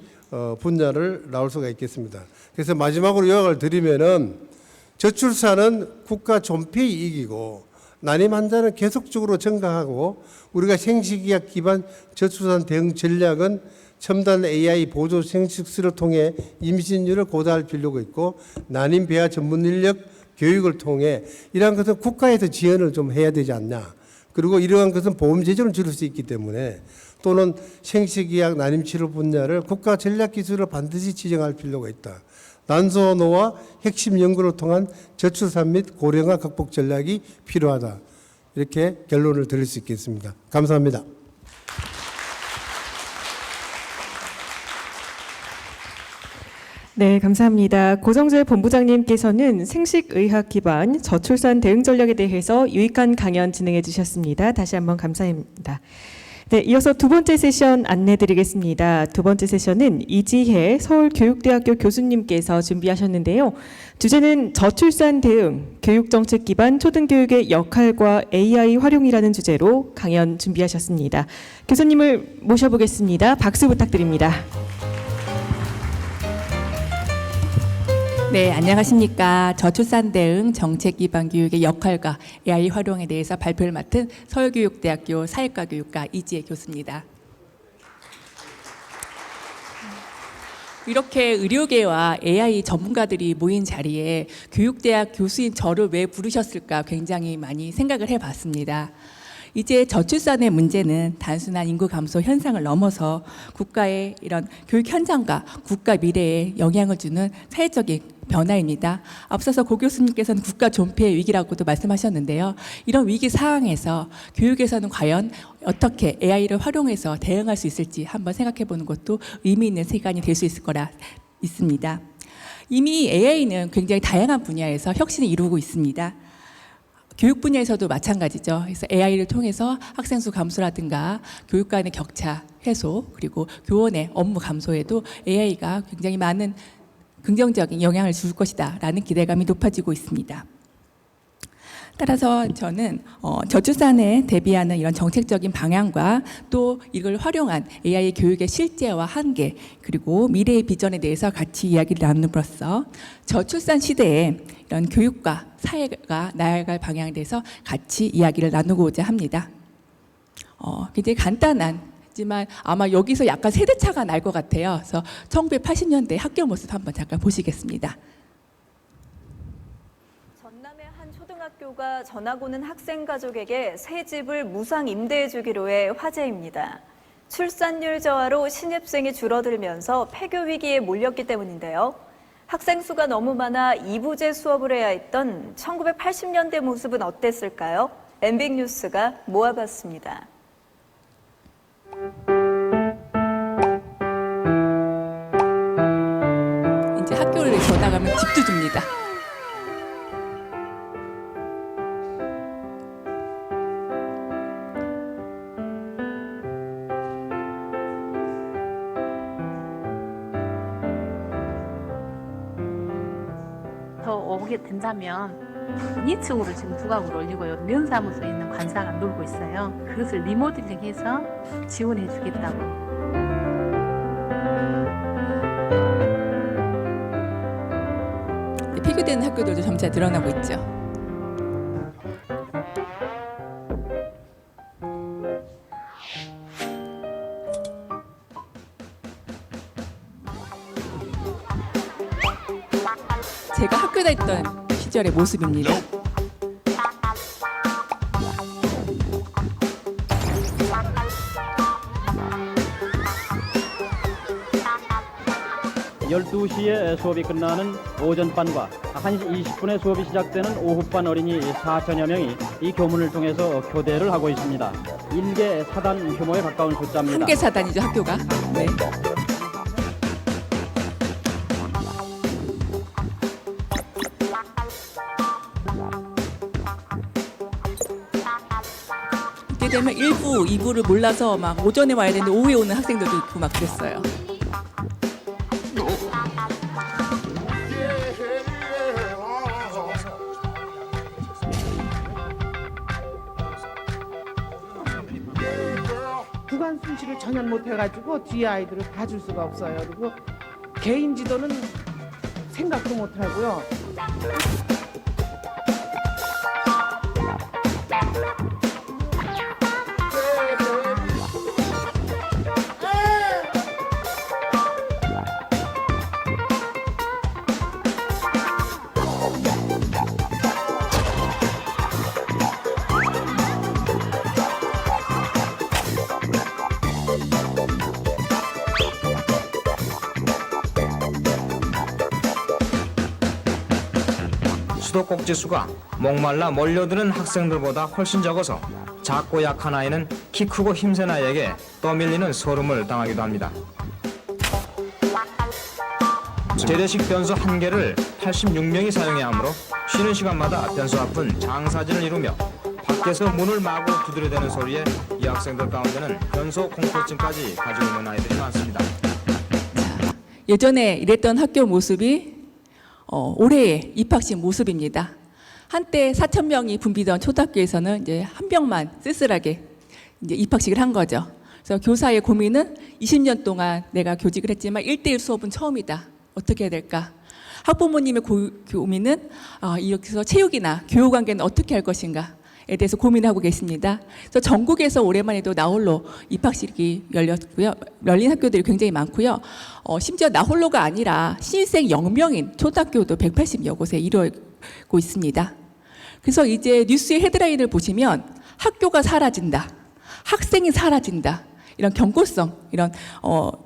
분야를 나올 수가 있겠습니다. 그래서 마지막으로 요약을 드리면은 저출산은 국가 존폐 이익이고, 난임 환자는 계속적으로 증가하고, 우리가 생식의학 기반 저출산 대응 전략은 첨단 AI 보조 생식술을 통해 임신율을 고도할 필요가 있고, 난임 배아 전문 인력 교육을 통해 이러한 것은 국가에서 지원을 좀 해야 되지 않냐. 그리고 이러한 것은 보험 재정을 줄일 수 있기 때문에, 또는 생식의학 난임치료 분야를 국가 전략 기술을 반드시 지정할 필요가 있다. 난소노화 핵심 연구를 통한 저출산 및 고령화 극복 전략이 필요하다. 이렇게 결론을 드릴 수 있겠습니다. 감사합니다. 네, 감사합니다. 고정재 본부장님께서는 생식의학 기반 저출산 대응 전략에 대해서 유익한 강연 진행해 주셨습니다. 다시 한번 감사합니다. 네, 이어서 두 번째 세션 안내드리겠습니다. 두 번째 세션은 이지혜 서울교육대학교 교수님께서 준비하셨는데요. 주제는 저출산 대응, 교육정책 기반 초등교육의 역할과 AI 활용이라는 주제로 강연 준비하셨습니다. 교수님을 모셔보겠습니다. 박수 부탁드립니다. 네, 안녕하십니까. 저출산 대응 정책 기반 교육의 역할과 AI 활용에 대해서 발표를 맡은 서울교육대학교 사회과교육과 이지혜 교수입니다. 이렇게 의료계와 AI 전문가들이 모인 자리에 교육대학 교수인 저를 왜 부르셨을까 굉장히 많이 생각을 해봤습니다. 이제 저출산의 문제는 단순한 인구 감소 현상을 넘어서 국가의 이런 교육 현장과 국가 미래에 영향을 주는 사회적인 변화입니다. 앞서서 고 교수님께서는 국가 존폐의 위기라고도 말씀하셨는데요. 이런 위기 상황에서 교육에서는 과연 어떻게 AI를 활용해서 대응할 수 있을지 한번 생각해 보는 것도 의미 있는 시간이 될 수 있을 거라 믿습니다. 이미 AI는 굉장히 다양한 분야에서 혁신을 이루고 있습니다. 교육 분야에서도 마찬가지죠. 그래서 AI를 통해서 학생 수 감소라든가 교육 간의 격차 해소, 그리고 교원의 업무 감소에도 AI가 굉장히 많은 긍정적인 영향을 줄 것이다 라는 기대감이 높아지고 있습니다. 따라서 저는 저출산에 대비하는 이런 정책적인 방향과 또 이걸 활용한 AI 교육의 실제와 한계, 그리고 미래의 비전에 대해서 같이 이야기를 나눔으로써 저출산 시대에 이런 교육과 사회가 나아갈 방향에 대해서 같이 이야기를 나누고자 합니다. 굉장히 간단한 하지만 아마 여기서 약간 세대차가 날 것 같아요. 그래서 1980년대 학교 모습 한번 잠깐 보시겠습니다. 전남의 한 초등학교가 전학 오는 학생 가족에게 새 집을 무상 임대해 주기로 해 화제입니다. 출산율 저하로 신입생이 줄어들면서 폐교 위기에 몰렸기 때문인데요. 학생 수가 너무 많아 2부제 수업을 해야 했던 1980년대 모습은 어땠을까요? MBC 뉴스가 모아봤습니다. 이제 학교를 전화 가면 집도 줍니다. 더 오게 된다면 2층으로 지금 두각을 올리고요. 면사무소에 있는 관사가 놀고 있어요. 그것을 리모델링해서 지원해 주겠다고. 폐교되는 학교들도 점차 늘어나고 있죠. 제가 학교 다녔던 시절의 모습입니다. 열두 시에 수업이 끝나는 오전반과 1시 20분에 수업이 시작되는 오후반 어린이 4천여 명이 이 교문을 통해서 교대를 하고 있습니다. 1개 사단 규모에 가까운 숫자입니다. 한 개 사단이죠, 학교가. 네. 이때 되면 1부, 2부를 몰라서 막 오전에 와야 되는데 오후에 오는 학생들도 있고 막 그랬어요. 구간 순시를 전혀 못해가지고 뒤에 아이들을 봐줄 수가 없어요. 그리고 개인 지도는 생각도 못하고요. 수도꼭 지수가 목말라 몰려드는 학생들보다 훨씬 적어서 작고 약한 아이는 키 크고 힘센 아이에게 떠밀리는 서름을 당하기도 합니다. 재래식 변소 1개를 86명이 사용해야 하므로 쉬는 시간마다 변소 앞은 장사진을 이루며 밖에서 문을 마구 두드려대는 소리에 이 학생들 가운데는 변소 공포증까지 가지고 있는 아이들이 많습니다. 예전에 이랬던 학교 모습이 올해의 입학식 모습입니다. 한때 4,000명이 붐비던 초등학교에서는 이제 한 명만 쓸쓸하게 이제 입학식을 한 거죠. 그래서 교사의 고민은 20년 동안 내가 교직을 했지만 1대1 수업은 처음이다. 어떻게 해야 될까? 학부모님의 고민은 여기서 체육이나 교육 관계는 어떻게 할 것인가에 대해서 고민하고 계십니다. 그래서 전국에서 올해만 해도 나홀로 입학식이 열린 학교들이 굉장히 많고요. 심지어 나홀로가 아니라 신입생 0명인 초등학교도 180여 곳에 이루어지고 있습니다. 그래서 이제 뉴스의 헤드라인을 보시면 학교가 사라진다, 학생이 사라진다, 이런 경고성, 이런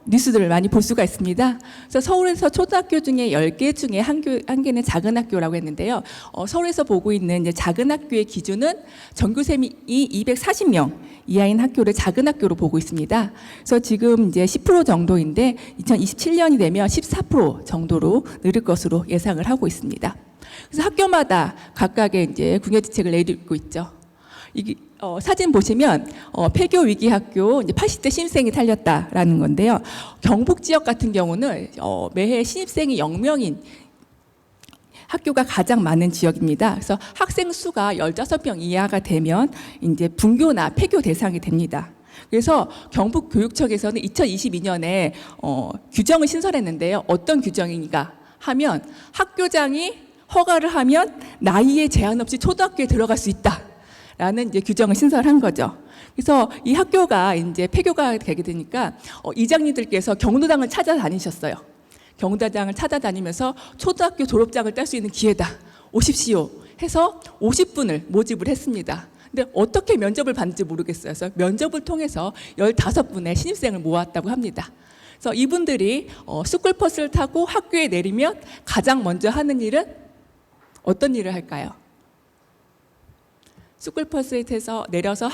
뉴스들을 많이 볼 수가 있습니다. 그래서 서울에서 초등학교 중에 10개 중에 한 개는 작은 학교라고 했는데요. 서울에서 보고 있는 이제 작은 학교의 기준은 전교생이 240명 이하인 학교를 작은 학교로 보고 있습니다. 그래서 지금 이제 10% 정도인데 2027년이 되면 14% 정도로 늘을 것으로 예상을 하고 있습니다. 그래서 학교마다 각각의 이제 궁예지책을 내리고 있죠. 사진 보시면 폐교 위기 학교 이제 80대 신입생이 탈렸다라는 건데요. 경북 지역 같은 경우는 매해 신입생이 0명인 학교가 가장 많은 지역입니다. 그래서 학생 수가 15명 이하가 되면 이제 분교나 폐교 대상이 됩니다. 그래서 경북교육청에서는 2022년에 규정을 신설했는데요. 어떤 규정인가 하면 학교장이 허가를 하면 나이에 제한 없이 초등학교에 들어갈 수 있다. 라는 이제 규정을 신설한 거죠. 그래서 이 학교가 이제 폐교가 되게 되니까 이장님들께서 경로당을 찾아다니셨어요. 경로당을 찾아다니면서 초등학교 졸업장을 딸 수 있는 기회다. 오십시오. 해서 50분을 모집을 했습니다. 근데 어떻게 면접을 받는지 모르겠어요. 그래서 면접을 통해서 15분의 신입생을 모았다고 합니다. 그래서 이분들이 스쿨버스를 타고 학교에 내리면 가장 먼저 하는 일은 어떤 일을 할까요? 스쿨버스에서 내려서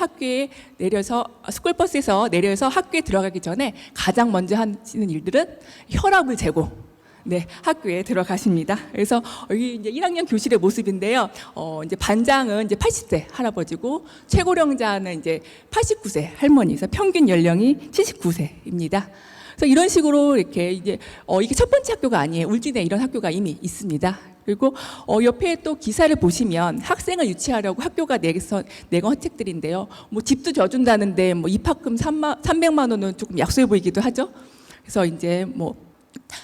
스쿨버스에서 내려서 학교에 들어가기 전에 가장 먼저 하시는 일들은 혈압을 재고 학교에 들어가십니다. 그래서 여기 이제 1학년 교실의 모습인데요. 이제 반장은 이제 80세 할아버지고 최고령자는 이제 89세 할머니. 그래서 평균 연령이 79세입니다. 그래서 이런 식으로 이렇게 이제 이게 첫 번째 학교가 아니에요. 울진에 이런 학교가 이미 있습니다. 그리고 옆에 또 기사를 보시면 학생을 유치하려고 학교가 내건 혜택들인데요. 뭐 집도 져준다는데 뭐 입학금 300만 원은 조금 약소해 보이기도 하죠. 그래서 이제 뭐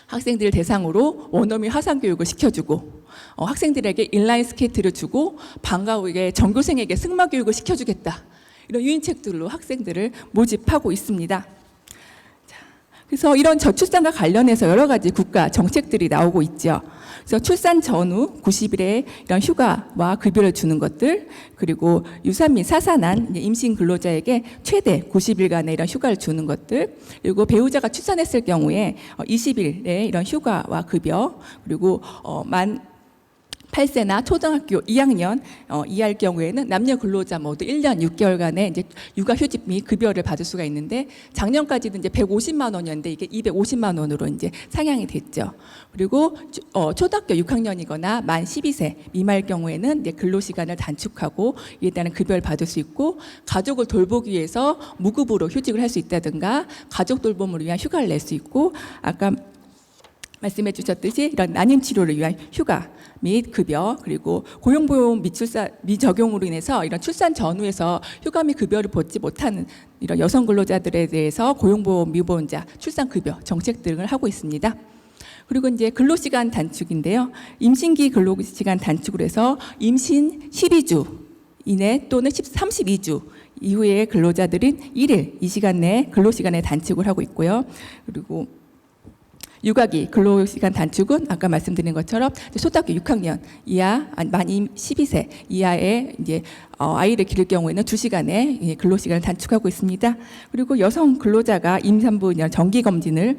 학생들 대상으로 원어민 화상 교육을 시켜주고 학생들에게 인라인 스케이트를 주고 방과 후에 전교생에게 승마 교육을 시켜주겠다. 이런 유인책들로 학생들을 모집하고 있습니다. 그래서 이런 저출산과 관련해서 여러 가지 국가 정책들이 나오고 있죠. 그래서 출산 전후 90일의 이런 휴가와 급여를 주는 것들, 그리고 유산 및 사산한 임신 근로자에게 최대 90일간의 이런 휴가를 주는 것들, 그리고 배우자가 출산했을 경우에 20일의 이런 휴가와 급여, 그리고 만 8세나 초등학교 2학년 이하일 경우에는 남녀 근로자 모두 1년 6개월간의 이제 육아휴직 및 급여를 받을 수가 있는데 작년까지는 이제 150만 원이었는데 이게 250만 원으로 이제 상향이 됐죠. 그리고 초등학교 6학년이거나 만 12세 미만일 경우에는 이제 근로 시간을 단축하고 이에 따른 급여를 받을 수 있고 가족을 돌보기 위해서 무급으로 휴직을 할 수 있다든가 가족 돌봄을 위한 휴가를 낼 수 있고 아까 말씀해 주셨듯이 이런 난임 치료를 위한 휴가 및 급여, 그리고 고용보험 미적용으로 인해서 이런 출산 전후에서 휴가 및 급여를 받지 못하는 이런 여성 근로자들에 대해서 고용보험 미보험자 출산급여 정책 등을 하고 있습니다. 그리고 이제 근로시간 단축인데요. 임신기 근로시간 단축을 해서 임신 12주 이내 또는 32주 이후의 근로자들은 1일 이 시간 내에 근로시간의 단축을 하고 있고요. 그리고 육아기 근로시간 단축은 아까 말씀드린 것처럼 초등학교 6학년 이하 만 12세 이하의 이제 아이를 기를 경우에는 2시간의 근로시간을 단축하고 있습니다. 그리고 여성 근로자가 임산부 정기 검진을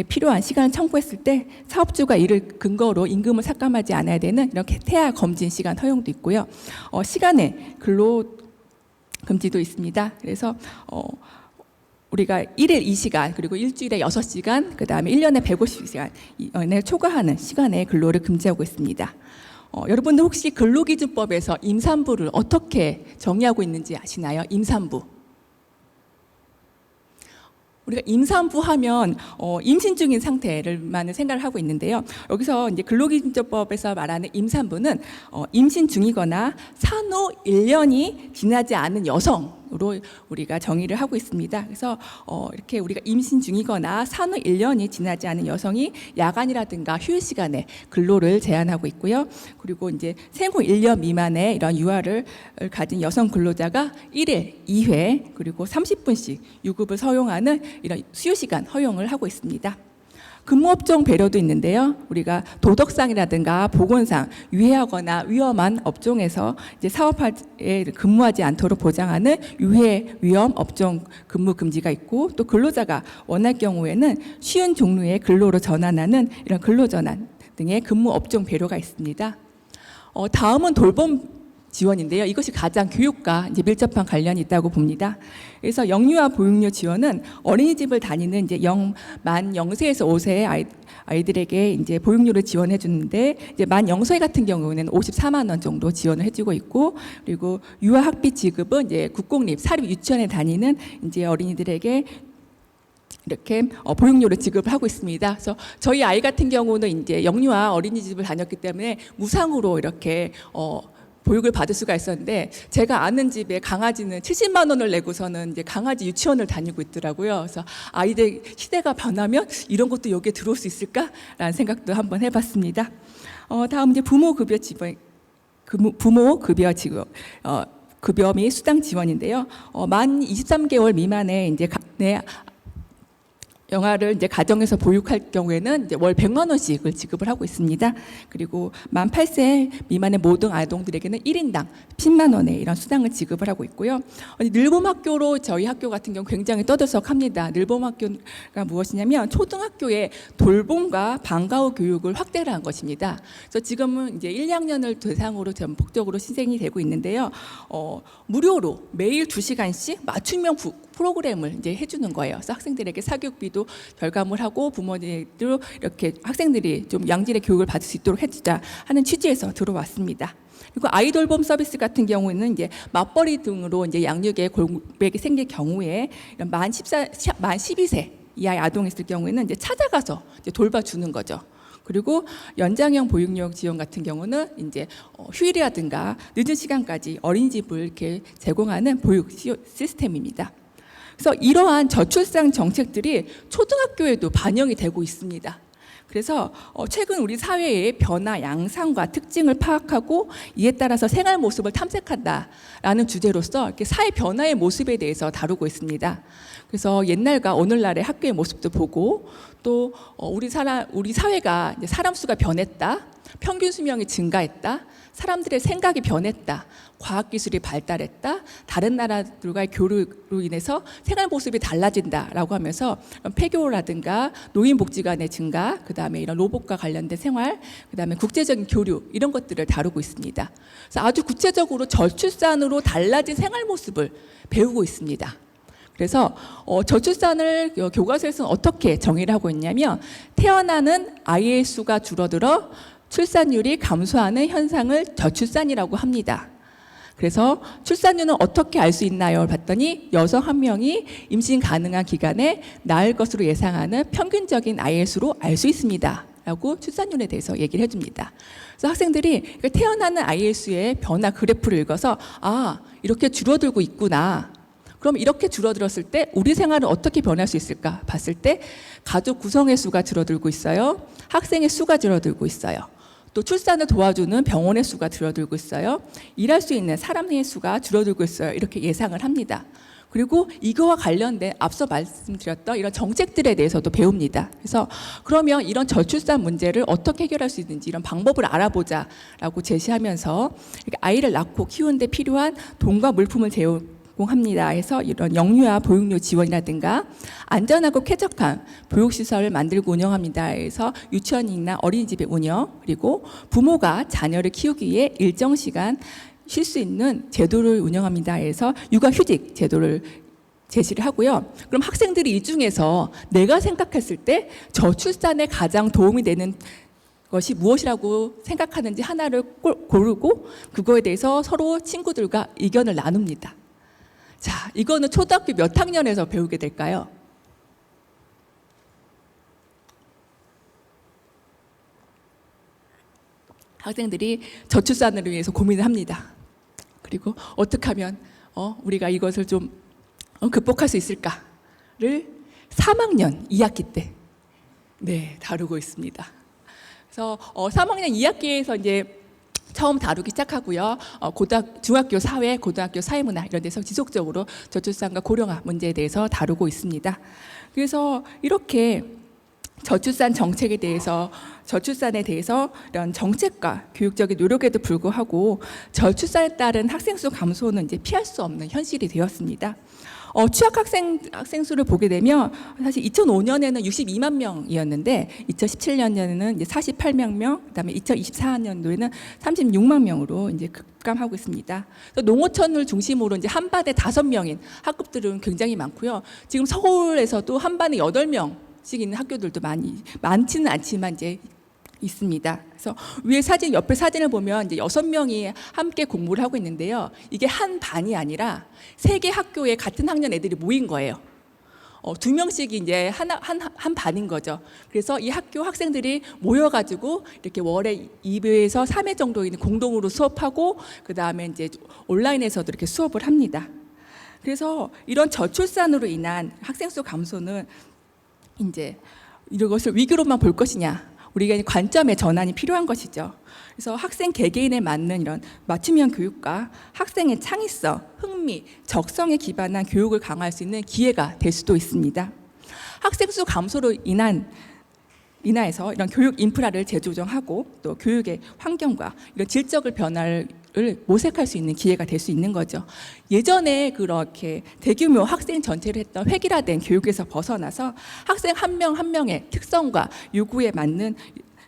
필요한 시간을 청구했을 때 사업주가 이를 근거로 임금을 삭감하지 않아야 되는 이런 태아 검진 시간 허용도 있고요. 시간의 근로 금지도 있습니다. 그래서 우리가 1일 2시간 그리고 일주일에 6시간 그다음에 1년에 150시간을 초과하는 시간의 근로를 금지하고 있습니다. 여러분들 혹시 근로기준법에서 임산부를 어떻게 정의하고 있는지 아시나요? 임산부. 우리가 임산부 하면 임신 중인 상태를만 생각을 하고 있는데요. 여기서 이제 근로기준법에서 말하는 임산부는 임신 중이거나 산후 1년이 지나지 않은 여성으로 우리가 정의를 하고 있습니다. 그래서 이렇게 우리가 임신 중이거나 산후 1년이 지나지 않은 여성이 야간이라든가 휴일 시간에 근로를 제한하고 있고요. 그리고 이제 생후 1년 미만의 이런 유아를 가진 여성 근로자가 1일 2회 그리고 30분씩 유급을 허용하는 이런 수유시간 허용을 하고 있습니다. 근무업종 배려도 있는데요. 우리가 도덕상이라든가 보건상 유해하거나 위험한 업종에서 이제 사업에 근무하지 않도록 보장하는 유해 위험 업종 근무 금지가 있고, 또 근로자가 원할 경우에는 쉬운 종류의 근로로 전환하는 이런 근로전환 등의 근무 업종 배려가 있습니다. 다음은 돌봄 지원인데요. 이것이 가장 교육과 이제 밀접한 관련이 있다고 봅니다. 그래서 영유아 보육료 지원은 어린이집을 다니는 이제 만 0세에서 5세의 아이들에게 이제 보육료를 지원해 주는데, 이제 만 0세 같은 경우는 54만 원 정도 지원을 해주고 있고, 그리고 유아 학비 지급은 이제 국공립 사립 유치원에 다니는 이제 어린이들에게 이렇게 보육료를 지급을 하고 있습니다. 그래서 저희 아이 같은 경우는 이제 영유아 어린이집을 다녔기 때문에 무상으로 이렇게 보육을 받을 수가 있었는데, 제가 아는 집에 강아지는 70만 원을 내고서는 이제 강아지 유치원을 다니고 있더라고요. 그래서 아이들 시대가 변하면 이런 것도 여기에 들어올 수 있을까라는 생각도 한번 해봤습니다. 다음 이제 부모 급여 지원, 급여 및 수당 지원인데요. 만 23개월 미만의 이제 영아를 이제 가정에서 보육할 경우에는 이제 월 100만 원씩을 지급을 하고 있습니다. 그리고 만 8세 미만의 모든 아동들에게는 1인당 10만 원의 이런 수당을 지급을 하고 있고요. 늘봄학교로 저희 학교 같은 경우 굉장히 떠들썩합니다. 늘봄학교가 무엇이냐면 초등학교의 돌봄과 방과 후 교육을 확대를 한 것입니다. 그래서 지금은 이제 1, 2학년을 대상으로 전폭적으로 신생이 되고 있는데요. 무료로 매일 2시간씩 맞춤형 프로그램을 이제 해주는 거예요. 그래서 학생들에게 사교육비도 절감을 하고 부모님도 이렇게 학생들이 좀 양질의 교육을 받을 수 있도록 해주자 하는 취지에서 들어왔습니다. 그리고 아이돌봄 서비스 같은 경우에는 이제 맞벌이 등으로 이제 양육에 공백이 생길 경우에 만 12세 이하의 아동이 있을 경우에는 이제 찾아가서 이제 돌봐주는 거죠. 그리고 연장형 보육료 지원 같은 경우는 이제 휴일이라든가 늦은 시간까지 어린이집을 이렇게 제공하는 보육 시스템입니다. 그래서 이러한 저출산 정책들이 초등학교에도 반영이 되고 있습니다. 그래서 최근 우리 사회의 변화 양상과 특징을 파악하고 이에 따라서 생활 모습을 탐색한다라는 주제로서 이렇게 사회 변화의 모습에 대해서 다루고 있습니다. 그래서 옛날과 오늘날의 학교의 모습도 보고, 또 우리 사회가 이제 사람 수가 변했다, 평균 수명이 증가했다, 사람들의 생각이 변했다, 과학기술이 발달했다, 다른 나라들과의 교류로 인해서 생활 모습이 달라진다라고 하면서 폐교라든가 노인복지관의 증가, 그다음에 이런 로봇과 관련된 생활, 그다음에 국제적인 교류, 이런 것들을 다루고 있습니다. 그래서 아주 구체적으로 저출산으로 달라진 생활 모습을 배우고 있습니다. 그래서 저출산을 교과서에서는 어떻게 정의를 하고 있냐면, 태어나는 아이의 수가 줄어들어 출산율이 감소하는 현상을 저출산이라고 합니다. 그래서 출산율은 어떻게 알 수 있나요? 봤더니 여성 한 명이 임신 가능한 기간에 낳을 것으로 예상하는 평균적인 아이의 수로 알 수 있습니다. 라고 출산율에 대해서 얘기를 해줍니다. 그래서 학생들이 태어나는 아이의 수의 변화 그래프를 읽어서 이렇게 줄어들고 있구나. 그럼 이렇게 줄어들었을 때 우리 생활은 어떻게 변할 수 있을까 봤을 때, 가족 구성의 수가 줄어들고 있어요. 학생의 수가 줄어들고 있어요. 또 출산을 도와주는 병원의 수가 줄어들고 있어요. 일할 수 있는 사람의 수가 줄어들고 있어요. 이렇게 예상을 합니다. 그리고 이거와 관련된 앞서 말씀드렸던 이런 정책들에 대해서도 배웁니다. 그래서 그러면 이런 저출산 문제를 어떻게 해결할 수 있는지 이런 방법을 알아보자라고 제시하면서 아이를 낳고 키우는데 필요한 돈과 물품을 제공합니다. 해서 이런 영유아 보육료 지원이라든가 안전하고 쾌적한 보육시설을 만들고 운영합니다. 해서 유치원이나 어린이집의 운영, 그리고 부모가 자녀를 키우기 위해 일정 시간 쉴 수 있는 제도를 운영합니다. 해서 육아휴직 제도를 제시를 하고요. 그럼 학생들이 이 중에서 내가 생각했을 때 저출산에 가장 도움이 되는 것이 무엇이라고 생각하는지 하나를 고르고 그거에 대해서 서로 친구들과 의견을 나눕니다. 자, 이거는 초등학교 몇 학년에서 배우게 될까요? 학생들이 저출산을 위해서 고민을 합니다. 그리고 어떻게 하면 우리가 이것을 좀 극복할 수 있을까를 3학년 2학기 때 다루고 있습니다. 그래서 3학년 2학기에서 이제 처음 다루기 시작하고요. 중학교 사회, 고등학교 사회문화 이런 데서 지속적으로 저출산과 고령화 문제에 대해서 다루고 있습니다. 그래서 이렇게 저출산 정책에 대해서 저출산에 대해서 이런 정책과 교육적인 노력에도 불구하고 저출산에 따른 학생 수 감소는 이제 피할 수 없는 현실이 되었습니다. 취학 학생 수를 보게 되면 사실 2005년에는 62만 명이었는데 2017년에는 이제 48만 명, 그다음에 2024년도에는 36만 명으로 이제 급감하고 있습니다. 그래서 농어촌을 중심으로 이제 한 반에 5명인 학급들은 굉장히 많고요. 지금 서울에서도 한 반에 8명씩 있는 학교들도 많지는 않지만 이제 있습니다. 그래서 위에 사진, 옆에 사진을 보면 이제 6명이 함께 공부를 하고 있는데요. 이게 한 반이 아니라 3개 학교에 같은 학년 애들이 모인 거예요. 2명씩이 이제 한 반인 거죠. 그래서 이 학교 학생들이 모여가지고 이렇게 월에 2회에서 3회 정도 있는 공동으로 수업하고 그 다음에 이제 온라인에서도 이렇게 수업을 합니다. 그래서 이런 저출산으로 인한 학생 수 감소는 이제 이것을 위기로만 볼 것이냐? 우리가 관점의 전환이 필요한 것이죠. 그래서 학생 개개인에 맞는 이런 맞춤형 교육과 학생의 창의성, 흥미, 적성에 기반한 교육을 강화할 수 있는 기회가 될 수도 있습니다. 학생 수 감소로 인하여서 이런 교육 인프라를 재조정하고 또 교육의 환경과 이런 질적을 변화를 모색할 수 있는 기회가 될 수 있는 거죠. 예전에 그렇게 대규모 학생 전체를 했던 획일화된 교육에서 벗어나서 학생 한 명 한 명의 특성과 요구에 맞는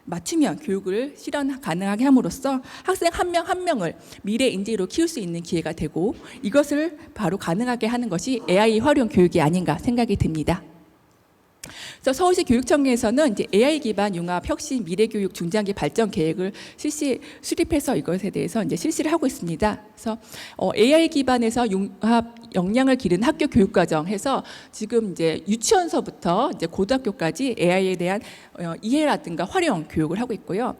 맞춤형 교육을 실현 가능하게 함으로써 학생 한 명 한 명을 미래 인재로 키울 수 있는 기회가 되고 이것을 바로 가능하게 하는 것이 AI 활용 교육이 아닌가 생각이 듭니다. 그래서 서울시 교육청에서는 이제 AI 기반 융합 혁신 미래교육 중장기 발전 계획을 수립해서 이것에 대해서 이제 실시를 하고 있습니다. 그래서 AI 기반에서 융합 역량을 기른 학교 교육 과정 해서 지금 이제 유치원서부터 이제 고등학교까지 AI에 대한 이해라든가 활용 교육을 하고 있고요.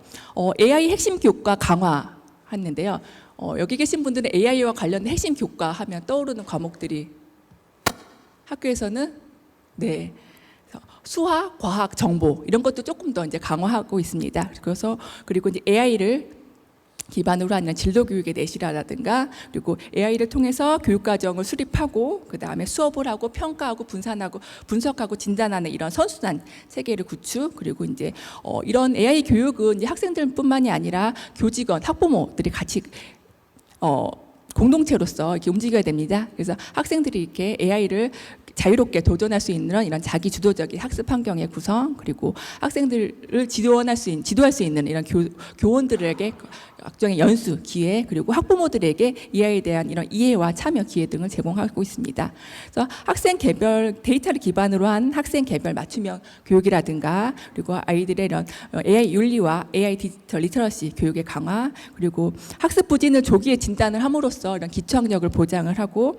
AI 핵심 교과 강화했는데요. 여기 계신 분들은 AI와 관련된 핵심 교과 하면 떠오르는 과목들이 학교에서는 네. 수학, 과학, 정보 이런 것도 조금 더 이제 강화하고 있습니다. 그리고 이제 AI를 기반으로 하는 진로 교육의 내실화라든가 그리고 AI를 통해서 교육 과정을 수립하고 그 다음에 수업을 하고 평가하고 분석하고 진단하는 이런 선순환 체계를 구축 그리고 이제 이런 AI 교육은 이제 학생들뿐만이 아니라 교직원, 학부모들이 같이 공동체로서 이렇게 움직여야 됩니다. 그래서 학생들이 이렇게 AI를 자유롭게 도전할 수 있는 이런 자기 주도적인 학습 환경의 구성 그리고 학생들을 지도할 수 있는 이런 교원들에게 각종의 연수 기회 그리고 학부모들에게 이해에 대한 이런 이해와 참여 기회 등을 제공하고 있습니다. 그래서 학생 개별 데이터를 기반으로 한 학생 개별 맞춤형 교육이라든가 그리고 아이들의 이런 AI 윤리와 AI 디지털 리터러시 교육의 강화 그리고 학습 부진을 조기에 진단을 함으로써 이런 기초학력을 보장을 하고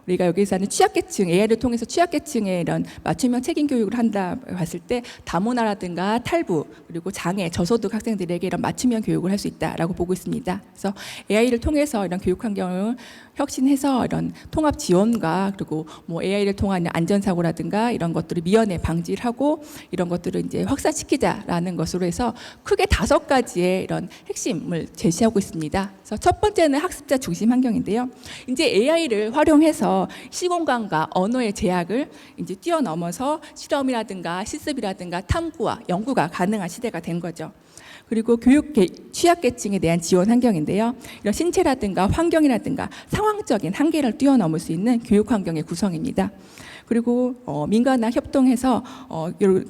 우리가 여기서는 취약계층 AI를 통해서 취약계층의 이런 맞춤형 책임 교육을 한다 봤을 때 다문화라든가 탈부 그리고 장애 저소득 학생들에게 이런 맞춤형 교육을 할 수 있다라고 보고 있습니다. 그래서 AI를 통해서 이런 교육 환경을 혁신해서 이런 통합 지원과 그리고 뭐 AI를 통한 안전사고라든가 이런 것들을 미연에 방지를 하고 이런 것들을 이제 확산시키자라는 것으로 해서 크게 5가지의 이런 핵심을 제시하고 있습니다. 그래서 첫 번째는 학습자 중심 환경인데요. 이제 AI를 활용해서 시공간과 언어의 제약을 이제 뛰어넘어서 실험이라든가 실습이라든가 탐구와 연구가 가능한 시대가 된 거죠. 그리고 취약계층에 대한 지원 환경인데요. 이런 신체라든가 환경이라든가 상황적인 한계를 뛰어넘을 수 있는 교육 환경의 구성입니다. 그리고 민간과 협동해서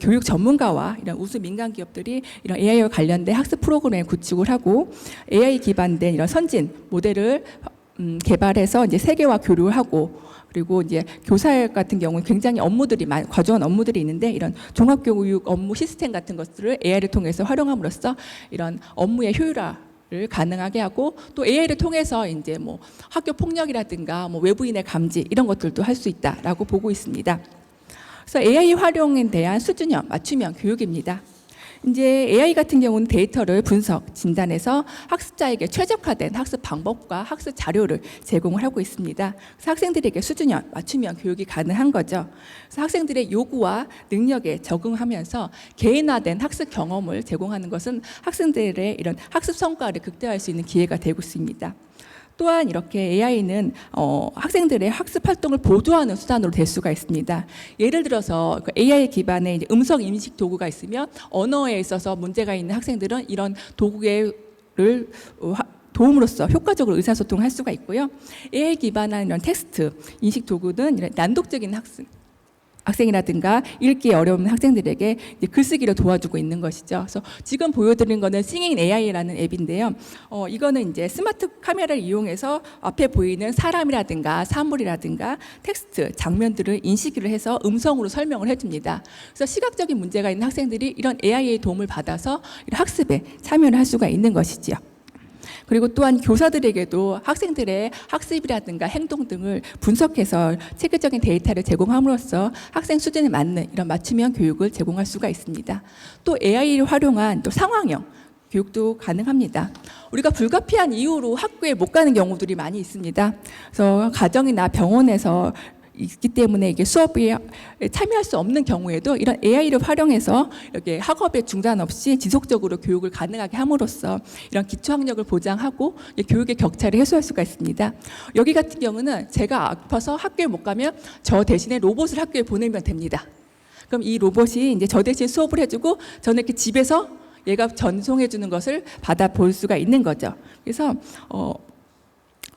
교육 전문가와 이런 우수 민간 기업들이 이런 AI와 관련된 학습 프로그램을 구축을 하고 AI 기반된 이런 선진 모델을 개발해서 이제 세계와 교류를 하고 그리고 이제 교사 같은 경우는 굉장히 과중한 업무들이 있는데 이런 종합교육 업무 시스템 같은 것들을 AI를 통해서 활용함으로써 이런 업무의 효율화를 가능하게 하고 또 AI를 통해서 이제 뭐 학교 폭력이라든가 뭐 외부인의 감지 이런 것들도 할 수 있다라고 보고 있습니다. 그래서 AI 활용에 대한 수준형 맞춤형 교육입니다. 이제 AI 같은 경우는 데이터를 분석, 진단해서 학습자에게 최적화된 학습 방법과 학습 자료를 제공을 하고 있습니다. 그래서 학생들에게 수준형, 맞춤형 교육이 가능한 거죠. 그래서 학생들의 요구와 능력에 적응하면서 개인화된 학습 경험을 제공하는 것은 학생들의 이런 학습 성과를 극대화할 수 있는 기회가 되고 있습니다. 또한 이렇게 AI는 학생들의 학습 활동을 보조하는 수단으로 될 수가 있습니다. 예를 들어서 AI 기반의 이제 음성 인식 도구가 있으면 언어에 있어서 문제가 있는 학생들은 이런 도구를 도움으로써 효과적으로 의사소통을 할 수가 있고요. AI 기반한 이런 텍스트 인식 도구는 이런 난독적인 학생이라든가 읽기 어려운 학생들에게 이제 글쓰기를 도와주고 있는 것이죠. 그래서 지금 보여드린 거는 싱잉 AI라는 앱인데요. 이거는 이제 스마트 카메라를 이용해서 앞에 보이는 사람이라든가 사물이라든가 텍스트, 장면들을 인식을 해서 음성으로 설명을 해줍니다. 그래서 시각적인 문제가 있는 학생들이 이런 AI의 도움을 받아서 이런 학습에 참여를 할 수가 있는 것이지요. 그리고 또한 교사들에게도 학생들의 학습이라든가 행동 등을 분석해서 체계적인 데이터를 제공함으로써 학생 수준에 맞는 이런 맞춤형 교육을 제공할 수가 있습니다. 또 AI를 활용한 또 상황형 교육도 가능합니다. 우리가 불가피한 이유로 학교에 못 가는 경우들이 많이 있습니다. 그래서 가정이나 병원에서 있기 때문에 이게 수업에 참여할 수 없는 경우에도 이런 AI를 활용해서 이렇게 학업에 중단 없이 지속적으로 교육을 가능하게 함으로써 이런 기초학력을 보장하고 교육의 격차를 해소할 수가 있습니다. 여기 같은 경우는 제가 아파서 학교에 못 가면 저 대신에 로봇을 학교에 보내면 됩니다. 그럼 이 로봇이 이제 저 대신 수업을 해주고 저는 이렇게 집에서 얘가 전송해 주는 것을 받아볼 수가 있는 거죠. 그래서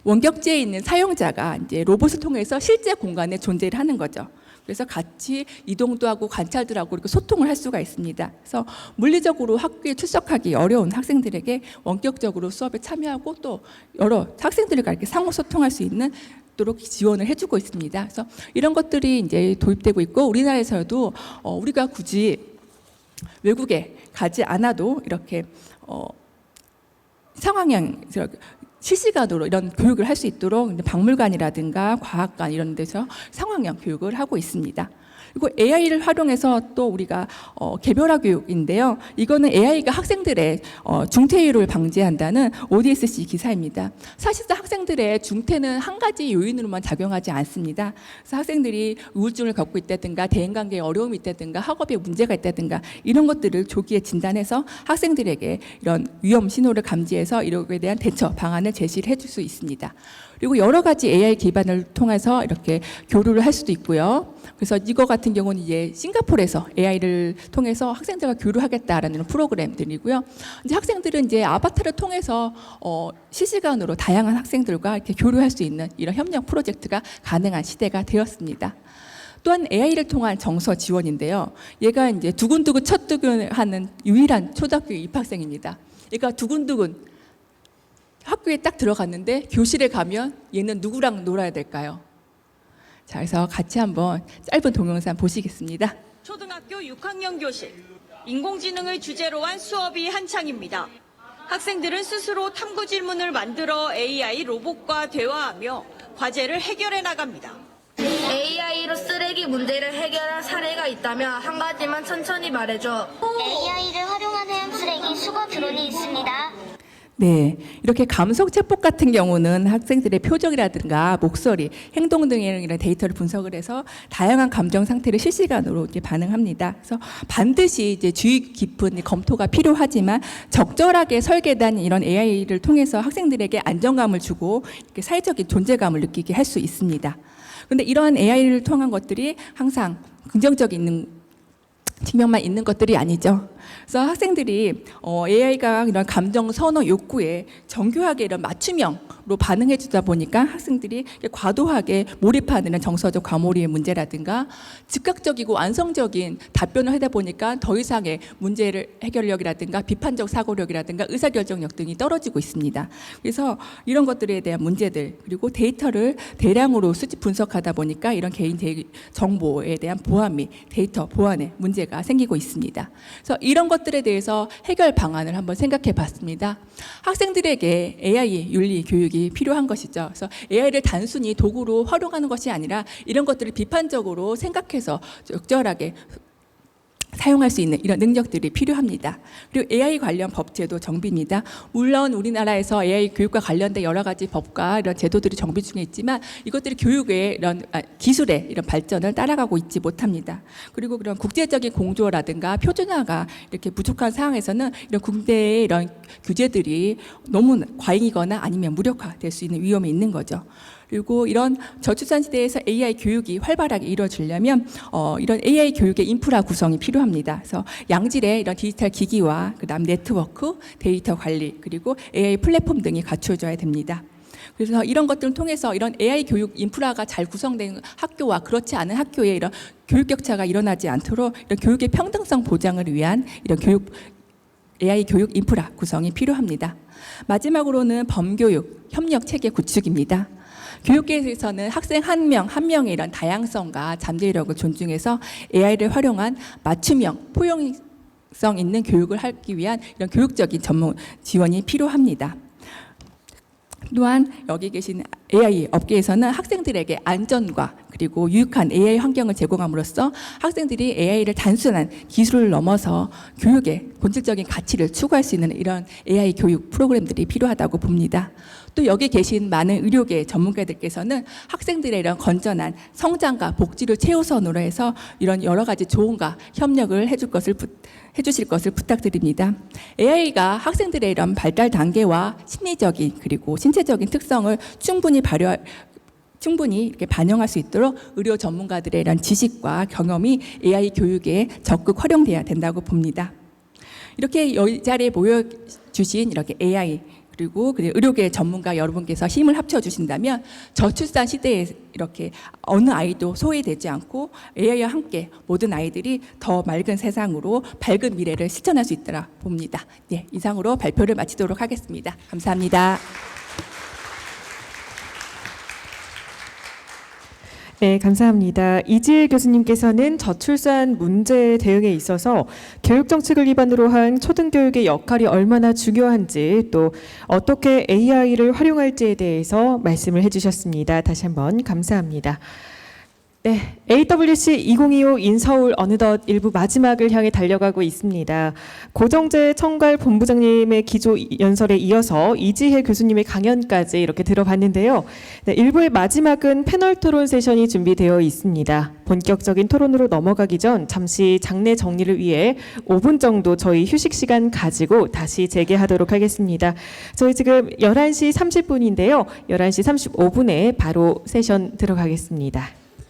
원격지에 있는 사용자가 이제 로봇을 통해서 실제 공간에 존재를 하는 거죠. 그래서 같이 이동도 하고 관찰도 하고 이렇게 소통을 할 수가 있습니다. 그래서 물리적으로 학교에 출석하기 어려운 학생들에게 원격적으로 수업에 참여하고 또 여러 학생들과 이렇게 상호 소통할 수 있는 도록 지원을 해주고 있습니다. 그래서 이런 것들이 이제 도입되고 있고 우리나라에서도 우리가 굳이 외국에 가지 않아도 이렇게 상황형 실시간으로 이런 교육을 할 수 있도록 박물관이라든가 과학관 이런 데서 상황형 교육을 하고 있습니다. 그리고 AI를 활용해서 또 우리가 개별화 교육인데요. 이거는 AI가 학생들의 중퇴율을 방지한다는 ODSC 기사입니다. 사실상 학생들의 중퇴는 한 가지 요인으로만 작용하지 않습니다. 그래서 학생들이 우울증을 겪고 있다든가 대인관계에 어려움이 있다든가 학업에 문제가 있다든가 이런 것들을 조기에 진단해서 학생들에게 이런 위험 신호를 감지해서 이런 것에 대한 대처 방안을 제시를 해줄 수 있습니다. 그리고 여러 가지 AI 기반을 통해서 이렇게 교류를 할 수도 있고요. 그래서 이거 같은 경우는 이제 싱가포르에서 AI를 통해서 학생들과 교류하겠다라는 프로그램들이고요. 이제 학생들은 이제 아바타를 통해서 실시간으로 다양한 학생들과 이렇게 교류할 수 있는 이런 협력 프로젝트가 가능한 시대가 되었습니다. 또한 AI를 통한 정서 지원인데요. 얘가 이제 두근두근 첫두근하는 유일한 초등학교 입학생입니다. 얘가 두근두근 학교에 딱 들어갔는데 교실에 가면 얘는 누구랑 놀아야 될까요? 자, 그래서 같이 한번 짧은 동영상 보시겠습니다. 초등학교 6학년 교실. 인공지능을 주제로 한 수업이 한창입니다. 학생들은 스스로 탐구 질문을 만들어 AI 로봇과 대화하며 과제를 해결해 나갑니다. AI로 쓰레기 문제를 해결한 사례가 있다면 한 가지만 천천히 말해줘. AI를 활용하는 쓰레기 수거 드론이 있습니다. 네, 이렇게 감성 챗봇 같은 경우는 학생들의 표정이라든가 목소리, 행동 등의 이런 데이터를 분석을 해서 다양한 감정 상태를 실시간으로 이제 반응합니다. 그래서 반드시 이제 주의 깊은 검토가 필요하지만 적절하게 설계된 이런 AI를 통해서 학생들에게 안정감을 주고 이렇게 사회적인 존재감을 느끼게 할 수 있습니다. 그런데 이러한 AI를 통한 것들이 항상 긍정적인 측면만 있는 것들이 아니죠. 그래서 학생들이 AI가 이런 감정 선호 욕구에 정교하게 이런 맞춤형으로 반응해 주다 보니까 학생들이 과도하게 몰입하는 정서적 과몰입의 문제라든가 즉각적이고 완성적인 답변을 하다 보니까 더 이상의 문제를 해결력이라든가 비판적 사고력이라든가 의사결정력 등이 떨어지고 있습니다. 그래서 이런 것들에 대한 문제들 그리고 데이터를 대량으로 수집 분석하다 보니까 이런 개인 정보에 대한 보안 및 데이터 보안에 문제가 생기고 있습니다. 그래서 이런 것들에 대해서 해결 방안을 한번 생각해 봤습니다. 학생들에게 AI 윤리 교육이 필요한 것이죠. 그래서 AI를 단순히 도구로 활용하는 것이 아니라 이런 것들을 비판적으로 생각해서 적절하게 사용할 수 있는 이런 능력들이 필요합니다. 그리고 AI 관련 법제도 정비입니다. 물론 우리나라에서 AI 교육과 관련된 여러 가지 법과 이런 제도들이 정비 중에 있지만 이것들이 교육의 이런 기술의 이런 발전을 따라가고 있지 못합니다. 그리고 그런 국제적인 공조라든가 표준화가 이렇게 부족한 상황에서는 이런 국내의 이런 규제들이 너무 과잉이거나 아니면 무력화될 수 있는 위험이 있는 거죠. 그리고 이런 저출산 시대에서 AI 교육이 활발하게 이루어지려면 이런 AI 교육의 인프라 구성이 필요합니다. 그래서 양질의 이런 디지털 기기와 그다음 네트워크, 데이터 관리, 그리고 AI 플랫폼 등이 갖추어져야 됩니다. 그래서 이런 것들을 통해서 이런 AI 교육 인프라가 잘 구성된 학교와 그렇지 않은 학교에 이런 교육 격차가 일어나지 않도록 이런 교육의 평등성 보장을 위한 이런 AI 교육 인프라 구성이 필요합니다. 마지막으로는 범교육 협력 체계 구축입니다. 교육계에서는 학생 한 명의 이런 다양성과 잠재력을 존중해서 AI를 활용한 맞춤형, 포용성 있는 교육을 하기 위한 이런 교육적인 전문 지원이 필요합니다. 또한 여기 계신 AI 업계에서는 학생들에게 안전과 그리고 유익한 AI 환경을 제공함으로써 학생들이 AI를 단순한 기술을 넘어서 교육의 본질적인 가치를 추구할 수 있는 이런 AI 교육 프로그램들이 필요하다고 봅니다. 또 여기 계신 많은 의료계 전문가들께서는 학생들의 이런 건전한 성장과 복지를 최우선으로 해서 이런 여러 가지 조언과 협력을 해주실 것을 부탁드립니다. AI가 학생들의 이런 발달 단계와 심리적인 그리고 신체적인 특성을 충분히 이렇게 반영할 수 있도록 의료 전문가들의 이런 지식과 경험이 AI 교육에 적극 활용돼야 된다고 봅니다. 이렇게 이 자리에 모여주신 이렇게 AI 그리고 의료계 전문가 여러분께서 힘을 합쳐 주신다면 저출산 시대에 이렇게 어느 아이도 소외되지 않고 AI와 함께 모든 아이들이 더 맑은 세상으로 밝은 미래를 실천할 수 있도록 봅니다. 네, 이상으로 발표를 마치도록 하겠습니다. 감사합니다. 네, 감사합니다. 이지일 교수님께서는 저출산 문제 대응에 있어서 교육 정책을 기반으로 한 초등교육의 역할이 얼마나 중요한지 또 어떻게 AI를 활용할지에 대해서 말씀을 해주셨습니다. 다시 한번 감사합니다. 네, AWC 2025 인서울 어느덧 일부 마지막을 향해 달려가고 있습니다. 고정재 청갈 본부장님의 기조 연설에 이어서 이지혜 교수님의 강연까지 이렇게 들어봤는데요. 네, 일부의 마지막은 패널 토론 세션이 준비되어 있습니다. 본격적인 토론으로 넘어가기 전 잠시 장내 정리를 위해 5분 정도 저희 휴식 시간 가지고 다시 재개하도록 하겠습니다. 저희 지금 11시 30분인데요. 11시 35분에 바로 세션 들어가겠습니다.